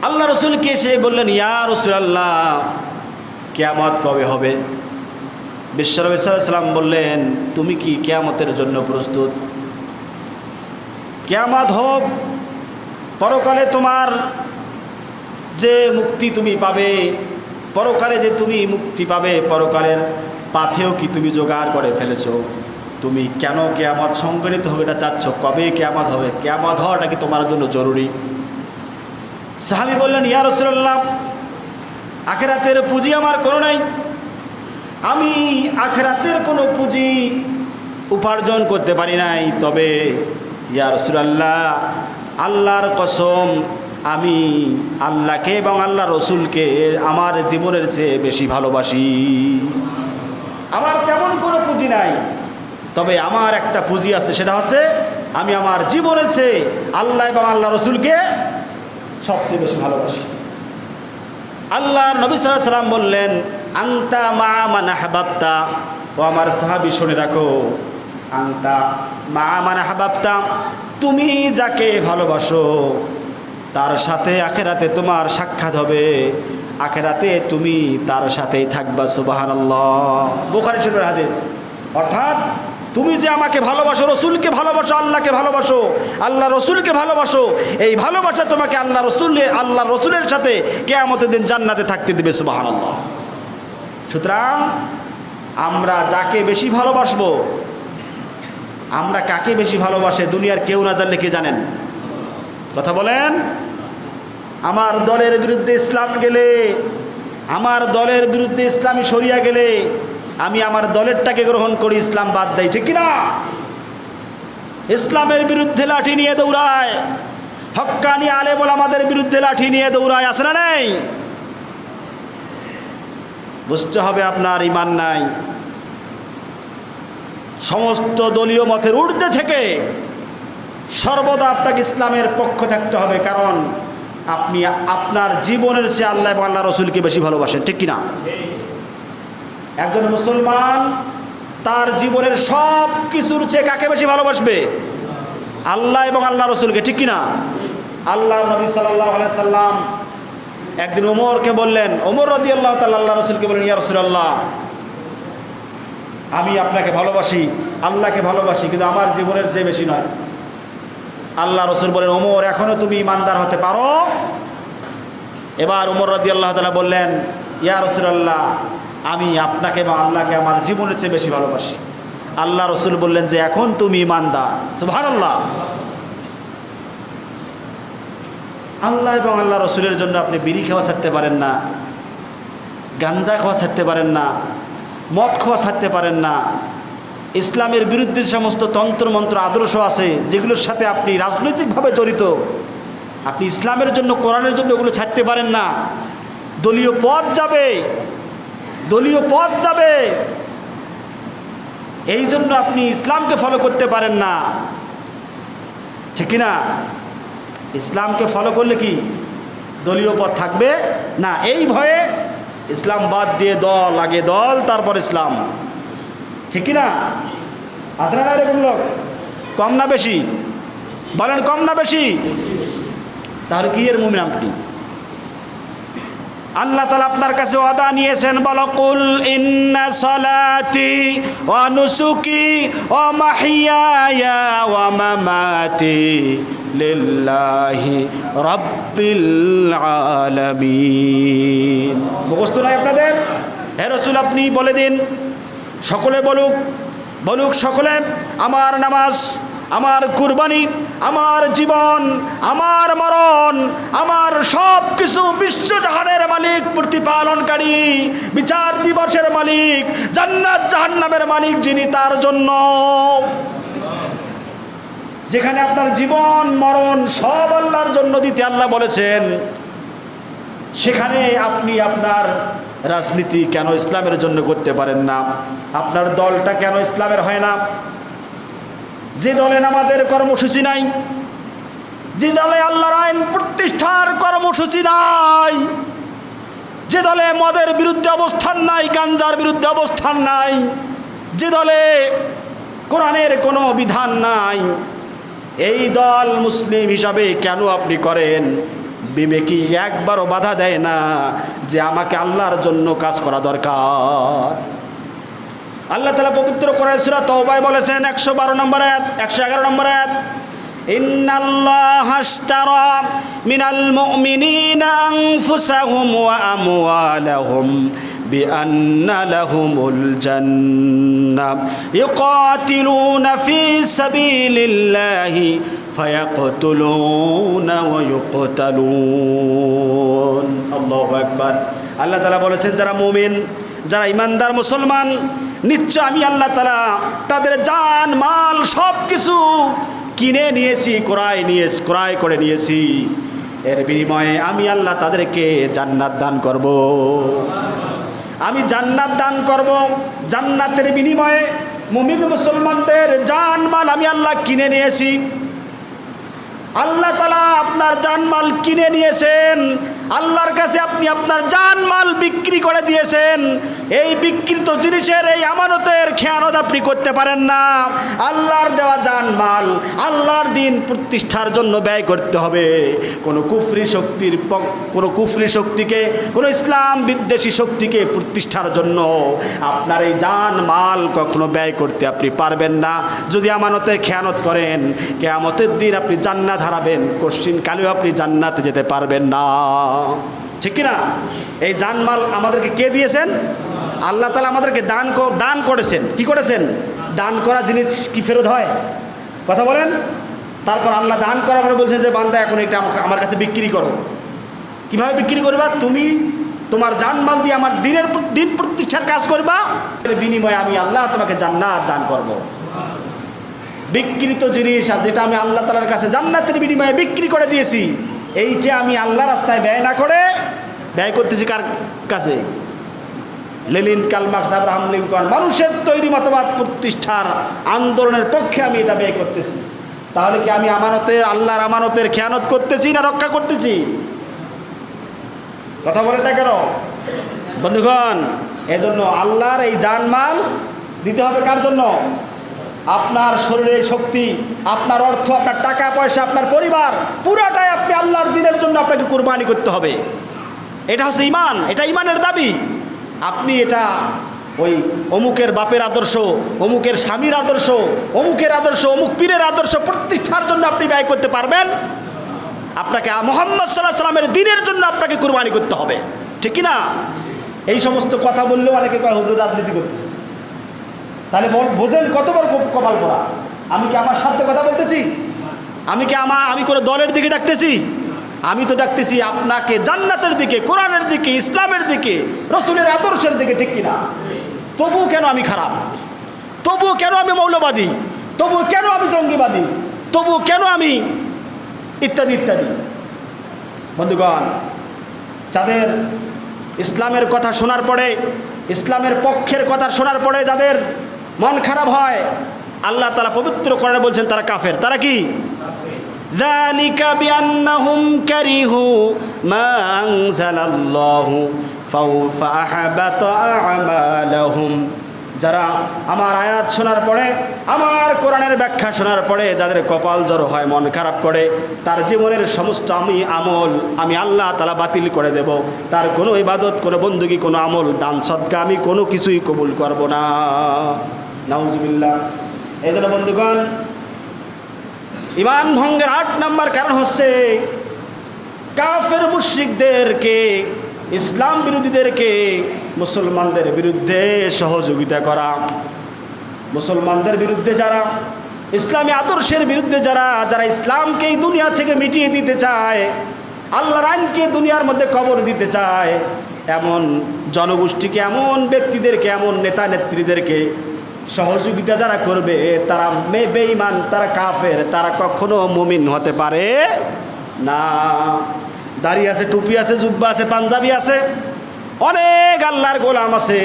আল্লাহ রসুলকে এসে বললেন, ইয়া রাসূলুল্লাহ, কিয়ামত কবে হবে? বিশ্বনবী সাল্লাল্লাহু আলাইহি ওয়াসাল্লাম বললেন, তুমি কি কিয়ামতের জন্য প্রস্তুত? কিয়ামত হোক, পরকালে তোমার যে মুক্তি তুমি পাবে, পরকালে যে তুমি মুক্তি পাবে, পরকালের পাথেও কি তুমি জোগাড় করে ফেলেছো? তুমি কেন কিয়ামত সংগঠিত হবে এটা চাচ্ছ? কবে কিয়ামত হবে? কিয়ামত হওয়াটা কি তোমার জন্য জরুরি? সাহাবী বললেন, ইয়া রাসূলুল্লাহ, আখিরাতের পুঁজি আমার কোনো নাই, আমি আখিরাতের কোনো পুঁজি উপার্জন করতে পারি নাই। তবে ইয়া রাসূলুল্লাহ, আল্লাহর কসম, আমি আল্লাহকে এবং আল্লাহ রসুলকে আমার জীবনের চেয়ে বেশি ভালোবাসি। আমার তেমন কোনো পুঁজি নাই, তবে আমার একটা পুঁজি আছে, সেটা হচ্ছে আমি আমার জীবনের চেয়ে আল্লাহ এবং আল্লাহ রসুলকে সবচেয়ে বেশি ভালোবাসি। আল্লাহর নবী সাল্লাল্লাহু আলাইহি ওয়াসাল্লাম বললেন, আনতা মা মান আহবাবতা। ও আমার সাহাবী, শুনে রাখো, আনতা মা মান আহবাবতা, তুমি যাকে ভালোবাসো তার সাথে আখিরাতে তোমার সাক্ষাৎ হবে, আখিরাতে তুমি তার সাথেই থাকবা। সুবহানাল্লাহ, বুখারী শরীফের হাদিস। অর্থাৎ তুমি যে আমাকে ভালোবাসো, রসুলকে ভালোবাসো, আল্লাহকে ভালোবাসো, আল্লাহ রসুলকে ভালোবাসো, এই ভালোবাসা তোমাকে আল্লাহ রসুলের সাথে কিয়ামতের দিন জান্নাতে থাকতে দেবে। সুবহানাল্লাহ। সুতরাং আমরা যাকে বেশি ভালোবাসবো, আমরা কাকে বেশি ভালোবাসে দুনিয়ার কেউ না জানলে কে জানেন? কথা বলেন। আমার দলের বিরুদ্ধে ইসলাম গেলে, আমার দলের বিরুদ্ধে ইসলামী শরিয়া গেলে আমি আমার দলেরটাকে গ্রহণ করি, ইসলাম বাদ দেয়, ঠিক কিনা? ইসলামের বিরুদ্ধে লাঠি নিয়ে দৌড়ায়, হক্কানি আলেম ওলামাদের বিরুদ্ধে লাঠি নিয়ে দৌড়ায়, আছে না নেই? বুঝতে হবে আপনার ঈমান নাই। সমস্ত দলীয় মতের ঊর্ধ্বে থেকে সর্বদা আপনাকে ইসলামের পক্ষ থাকতে হবে, কারণ আপনি আপনার জীবনের চেয়ে আল্লাহ এবং আল্লাহ রসুলকে বেশি ভালোবাসেন, ঠিক কিনা? একজন মুসলমান তার জীবনের সব কিছুর চেয়ে কাকে বেশি ভালোবাসবে? আল্লাহ এবং আল্লাহ রসুলকে, ঠিক কিনা? আল্লাহ নবী সাল্লাল্লাহু আলাইহি সাল্লাম একদিন ওমরকে বললেন, ওমর রাদিয়াল্লাহু তাআলা আল্লাহ রসুলকে বললেন, ইয়া রাসূলুল্লাহ, আমি আপনাকে ভালোবাসি, আল্লাহকে ভালোবাসি, কিন্তু আমার জীবনের চেয়ে বেশি নয়। আল্লাহ রসুল বলেন, ওমর, এখনো তুমি ইমানদার হতে পারো। এবার ওমর রাদিয়াল্লাহু তাআলা বললেন, ইয়া রাসূলুল্লাহ, আমি আপনাকে এবং আল্লাহকে আমার জীবনের চেয়ে বেশি ভালোবাসি। আল্লাহ রসুল বললেন যে এখন তুমি ইমানদার। সুবহানাল্লাহ। আল্লাহ এবং আল্লাহ রসুলের জন্য আপনি বিড়ি খাওয়া ছাড়তে পারেন না, গাঞ্জা খাওয়া ছাড়তে পারেন না, মদ খাওয়া ছাড়তে পারেন না, ইসলামের বিরুদ্ধে সমস্ত তন্ত্রমন্ত্র আদর্শ আছে যেগুলোর সাথে আপনি রাজনৈতিকভাবে জড়িত, আপনি ইসলামের জন্য, কোরআনের জন্য ওগুলো ছাড়তে পারেন না। দলীয় পথ যাবে, দলীয় পথ যাবে, এই জন্য আপনি ইসলামকে ফলো করতে পারেন না, ঠিক না? ইসলামকে ফলো করলে কি দলীয় পথ থাকবে না? এই ভয়ে ইসলাম বাদ দিয়ে দল, আগে দল তারপর ইসলাম, ঠিক না? আছে না এরকম লোক? কম না বেশি? বলেন, কম না বেশি? তাহলে কি এর মুমিন আপনি? আল্লাহ তাআলা আপনার কাছে ওয়াদা নিয়েছেন, বলো, কুল ইন্না সালাতি ওয়া নুসুকি ওয়া মাহইয়ায়া ওয়া মামাতি লিল্লাহি রাব্বিল আলামিন। মুখস্থ নাই আপনাদের? হে রাসূল, আপনি বলে দিন, সকলে বলুক, বলুক সকলে, আমার নামাজ, আমার কুরবানি, আমার জীবন, আমার মরণ, আমার সব কিছু বিশ্বজাহানের মালিক, প্রতিপালনকারী, বিচার দিবসের মালিক, জান্নাত জাহান্নামের মালিক যিনি, তার জন্য। যেখানে আপনার জীবন মরণ সব আল্লাহর জন্য দিতে আল্লাহ বলেছেন, সেখানে আপনি আপনার রাজনীতি কেন ইসলামের জন্য করতে পারেন না? আপনার দলটা কেন ইসলামের হয় না? যে দলে নামাজের কর্মসূচি নাই, যে দলে আল্লাহর আইন প্রতিষ্ঠার কর্মসূচি নাই, যে দলে মদের বিরুদ্ধে অবস্থান নাই, গাঞ্জার বিরুদ্ধে অবস্থান নাই, যে দলে কোরআনের কোনো বিধান নাই, এই দল মুসলিম হিসাবে কেন আপনি করেন? বিবেকী একবারও বাধা দেয় না যে আমাকে আল্লাহর জন্য কাজ করা দরকার। আল্লাহ তাআলা পবিত্র কোরআন সূরা তাওবায় বলেছেন 112 নম্বর আয়াত, 111 নম্বর আয়াত, ইন্নাল্লাহা আশতারা মিনাল মুমিনিনা আনফুসাহুম ওয়া আমওয়ালাহুম বিআন্না লাহুমুল জান্নাহ ইউকাতিলুনা ফি সাবিলিল্লাহি ফায়াকতুলুনা ওয়া ইউকতালুন। আল্লাহু আকবার। আল্লাহ তাআলা বলেছেন যারা মুমিন, যারা ইমানদার মুসলমান, নিশ্চয় আমি আল্লাহ তাআলা তাদের জান মাল সব কিছু কিনে নিয়েছি, ক্রয় করে নিয়েছি। এর বিনিময়ে আমি আল্লাহ তাদেরকে জান্নাত দান করব। আমি জান্নাত দান করব। জান্নাতের বিনিময়ে মুমিন মুসলমানদের জান মাল আমি আল্লাহ কিনে নিয়েছি। আল্লাহ তাআলা আপনার জানমাল কিনে নিয়েছেন, আল্লাহর কাছে আপনি আপনার জানমাল বিক্রি করে দিয়েছেন। এই বিকৃত জিনিসের, এই আমানতের খেয়ানত আপনি করতে পারেন না। আল্লাহর দেওয়া জানমাল আল্লাহর দিন প্রতিষ্ঠার জন্য ব্যয় করতে হবে। কোনো কুফরি শক্তিকে, কোনো ইসলাম বিদ্বেষী শক্তিকে প্রতিষ্ঠার জন্য আপনার এই জানমাল কখনো ব্যয় করতে আপনি পারবেন না। যদি আমানতের খেয়ানত করেন, কিয়ামতের দিন আপনি জান্নাত হারাবেন, কোশ্চিন কালেও আপনি জান্নাতে যেতে পারবেন না। ঠিক কি না? এই জানমাল আমাদেরকে কে দিয়েছেন? আল্লাহ তাআলা আমাদেরকে দান করেছেন। কি করেছেন? দান করা জিনিস কি ফেরত হয়? কথা বলেন। তারপর আল্লাহ দান করার পরে বলছেন যে বান্দা এখন এটা আমার কাছে বিক্রি করো। কিভাবে বিক্রি করবা? তুমি তোমার জানমাল দিয়ে আমার দিন প্রতিষ্ঠার কাজ করবা, এর বিনিময়ে আমি আল্লাহ তোমাকে জান্নাত দান করব। বিকৃত জিনিস, আর যেটা আমি আল্লাহ তাআলার কাছে জান্নাতের বিনিময়ে বিক্রি করে দিয়েছি, এইটা আমি আল্লাহ রাস্তায় ব্যয় না করে ব্যয় করতেছি কার কাছে? Lenin, Karl Marx, Abraham Lincoln, মানুষের তৈরি মতবাদ প্রতিষ্ঠার আন্দোলনের পক্ষে আমি এটা ব্যয় করতেছি। তাহলে কি আমি আল্লাহর আমানতের খেয়ানত করতেছি না রক্ষা করতেছি? কথা বলে না কেন বন্ধুগণ? এজন্য আল্লাহর এই জানমাল দিতে হবে কার জন্য? আপনার শরীরের শক্তি, আপনার অর্থ, আপনার টাকা পয়সা, আপনার পরিবার, পুরাটাই আপনি আল্লাহর দ্বীনের জন্য আপনাকে কুরবানি করতে হবে। এটা হচ্ছে ঈমান, এটা ঈমানের দাবি। আপনি এটা ওই অমুকের বাপের আদর্শ, অমুকের স্বামীর আদর্শ, অমুকের আদর্শ, অমুক পীরের আদর্শ প্রতিষ্ঠার জন্য আপনি ব্যয় করতে পারবেন? আপনাকে মুহাম্মদ সাল্লাল্লাহু আলাইহি ওয়াসাল্লামের দ্বীনের জন্য আপনাকে কুরবানি করতে হবে। ঠিক কি না? এই সমস্ত কথা বললেও অনেকে কয় হুজুর রাজনীতি করতেছে। তাহলে বোঝেন কত বড় কপাল পড়া। আমি কি আমার স্বার্থে কথা বলতেছি? আমি কোনো দলের দিকে ডাকতেছি? আমি তো ডাকতেছি আপনাকে জান্নাতের দিকে, কোরআনের দিকে, ইসলামের দিকে, রাসূলের আদর্শের দিকে। ঠিক কিনা? তবুও কেন আমি খারাপ? তবুও কেন আমি মৌলবাদী? তবুও কেন আমি জঙ্গিবাদী? তবুও কেন আমি ইত্যাদি ইত্যাদি। বন্ধুগণ, যাদের ইসলামের কথা শোনার পরে, ইসলামের পক্ষের কথা শোনার পরে যাদের মন খারাপ হয়, আল্লাহ তাআলা পবিত্র কোরআনে বলছেন তারা কাফের। তারা কি? যালিকা বিআন্নাহুম কারিহু মা আনজালাল্লাহু ফাআহাবাতা আ'মালাহুম। যারা আমার আয়াত শোনার পরে, আমার কোরআনের ব্যাখ্যা শোনার পরে যাদের কপাল জড়ো হয়, মন খারাপ করে, তার জীবনের সমস্ত আমল আমি আল্লাহ তাআলা বাতিল করে দেব। তার কোনো ইবাদত, কোনো বন্দেগী, কোনো আমল, দান সদকা আমি কোনো কিছুই কবুল করব না। নাউজুবিল্লাহ। এই জন্য বন্ধুগণ, ঈমান ভঙ্গের ৮ নম্বর কারণ হচ্ছে কাফের মুশরিকদেরকে, ইসলাম বিরোধীদেরকে মুসলমানদের বিরুদ্ধে সহযোগিতা করা। মুসলমানদের বিরুদ্ধে যারা, ইসলামী আদর্শের বিরুদ্ধে যারা ইসলামকে এই দুনিয়া থেকে মিটিয়ে দিতে চায়, আল্লাহর আইনকে দুনিয়ার মধ্যে কবর দিতে চায়, এমন জনগোষ্ঠীকে, এমন ব্যক্তিদেরকে, এমন নেতা নেত্রীদেরকে সহযোগিতা যারা করবে তারা বেঈমান, তারা কাফের, তারা কখনো মুমিন হতে পারে না। দাড়ি আছে, টুপি আছে, জুব্বা আছে, পাঞ্জাবি আছে, অনেক আল্লাহর গোলাম আছে।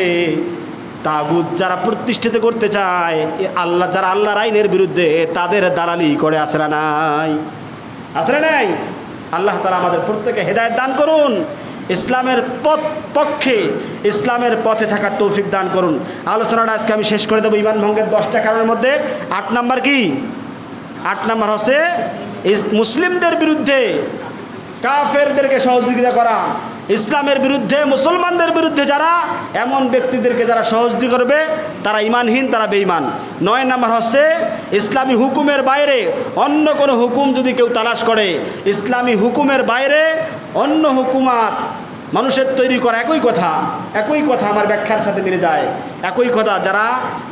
তাগুত যারা প্রতিষ্ঠিত করতে চায়, আল্লাহ যারা আল্লাহর আইনের বিরুদ্ধে, তাদের দালালি করে আসরা নাই, আসরা নাই। আল্লাহ তাআলা আমাদের প্রত্যেকে হেদায়েত দান করুন, ইসলামের পক্ষে, ইসলামের পথে থাকার তৌফিক দান করুন। আলোচনাটা আজকে আমি শেষ করে দেবো ঈমান ভঙ্গের 10টা কারণের মধ্যে 8 নাম্বার কি? 8 নাম্বার হচ্ছে মুসলিমদের বিরুদ্ধে কাফেরদেরকে সহযোগিতা করা, ইসলামের বিরুদ্ধে, মুসলমানদের বিরুদ্ধে যারা এমন ব্যক্তিদেরকে যারা সহযোগিতা করবে তারা ঈমানহীন, তারা বেঈমান। 9 নাম্বার হচ্ছে ইসলামী হুকুমের বাইরে অন্য কোনো হুকুম যদি কেউ তালাশ করে, ইসলামী হুকুমের বাইরে অন্য হুকুমাত মানুষের তৈরি করা, একই কথা আমার ব্যাখ্যার সাথে মিলে যায়, একই কথা। যারা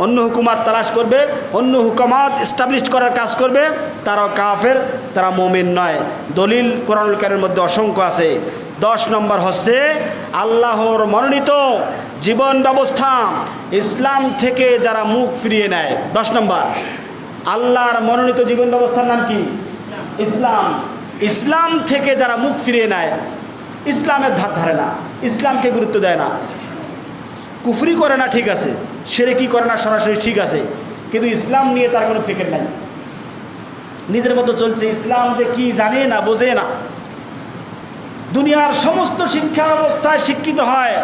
অন্য হুকুমাত তালাশ করবে, অন্য হুকুমাত এস্টাবলিশ করার কাজ করবে, তারাও কাফের, তারা মুমিন নয়। দলিল কোরআনুল কারীমের মধ্যে অসংখ্য আছে। 10 নম্বর হচ্ছে আল্লাহর মনোনীত জীবন ব্যবস্থা ইসলাম থেকে যারা মুখ ফিরিয়ে নেয়। 10 নম্বর, আল্লাহর মনোনীত জীবন ব্যবস্থার নাম কি? ইসলাম। ইসলাম থেকে যারা মুখ ফিরিয়ে নেয়, ইসলামের ধার ধারে না, ইসলামকে গুরুত্ব দেয় না, কুফরি করে না ঠিক আছে, শিরকি করে না সরাসরি ঠিক আছে, কিন্তু ইসলাম নিয়ে তার কোনো ফিকির নাই, নিজের মতো চলছে, ইসলাম যে কি জানে না, বোঝে না। দুনিয়ার সমস্ত শিক্ষা ব্যবস্থায় শিক্ষিত হয়,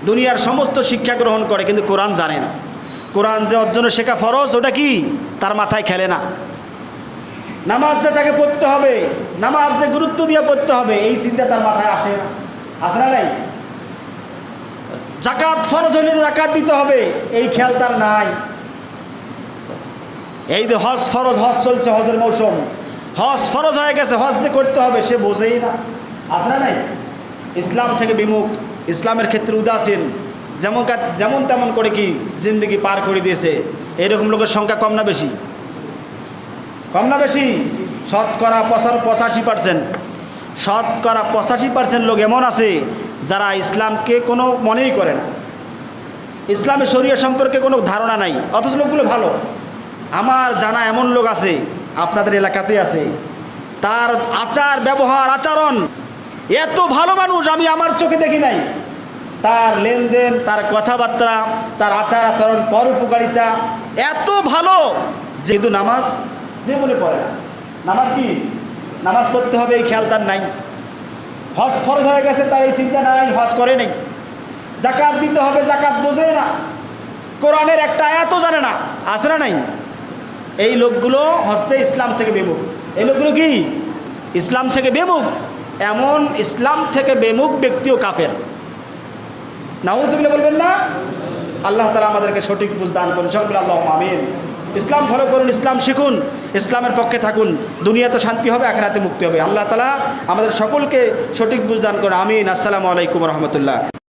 দুনিয়ার সমস্ত শিক্ষা গ্রহণ করে, কিন্তু কোরআন জানে না। কোরআন যে অর্জনে শেখা ফরজ, ওটা কি তার মাথায় খেলে না। নামাজ যে তাকে পড়তে হবে, নামাজ যে গুরুত্ব দিয়ে পড়তে হবে, এই চিন্তা তার মাথায় আসে না, আসে না? নাই। জাকাত ফরজ হলে জাকাত দিতে হবে, এই খেয়াল তার নাই। এই যে হজ ফরজ, হজ চলছে, হজের মৌসুম, হজ ফরজ হয়ে গেছে, হজ যে করতে হবে সে বোঝেই না, আসে না? নাই। ইসলাম থেকে বিমুখ, ইসলামের ক্ষেত্রে উদাসীন, যেমন তেমন করে কি জিন্দগি পার করে দিয়েছে, এইরকম লোকের সংখ্যা কম না বেশি? কম না বেশি? শতকরা 85%, শতকরা 85% লোক এমন আছে যারা ইসলামকে কোনো মনেই করে না, ইসলামের শরিয়া সম্পর্কে কোনো ধারণা নাই, অথচ লোকগুলো ভালো। আমার জানা এমন লোক আছে, আপনাদের এলাকাতে আছে, তার আচার ব্যবহার আচরণ এত ভালো মানুষ আমি আমার চোখে দেখি নাই। তার লেনদেন, তার কথাবার্তা, তার আচার আচরণ, পরোপকারিতা এত ভালো, যেহেতু নামাজ যে মনে পড়ে না, নামাজ কি নামাজ পড়তে হবে এই খেয়াল তার নাই। হজ ফরজ হয়ে গেছে তার এই চিন্তা নাই, হজ করে নেই। জাকাত দিতে হবে, জাকাত বোঝে না, কোরআনের একটা আয়াতও জানে না, আছে না নাই? এই লোকগুলো হচ্ছে ইসলাম থেকে বেমুখ। এই লোকগুলো কি ইসলাম থেকে বেমুখ। এমন ইসলাম থেকে বেমুখ ব্যক্তিও কাফের। নাউজুবিল্লাহ বলবেন না? আল্লাহ তাআলা আমাদেরকে সঠিক বুঝ দান করুন, সকলে আল্লাহুম্মা আমিন। ইসলাম ফলো করুন, ইসলাম শিখুন, ইসলামের পক্ষে থাকুন, দুনিয়াতে শান্তি হবে, আখিরাতে মুক্তি হবে। আল্লাহ তাআলা আমাদের সকলকে সঠিক বুঝ দান করুন, আমিন। আসসালামু আলাইকুম ওয়া রাহমাতুল্লাহ।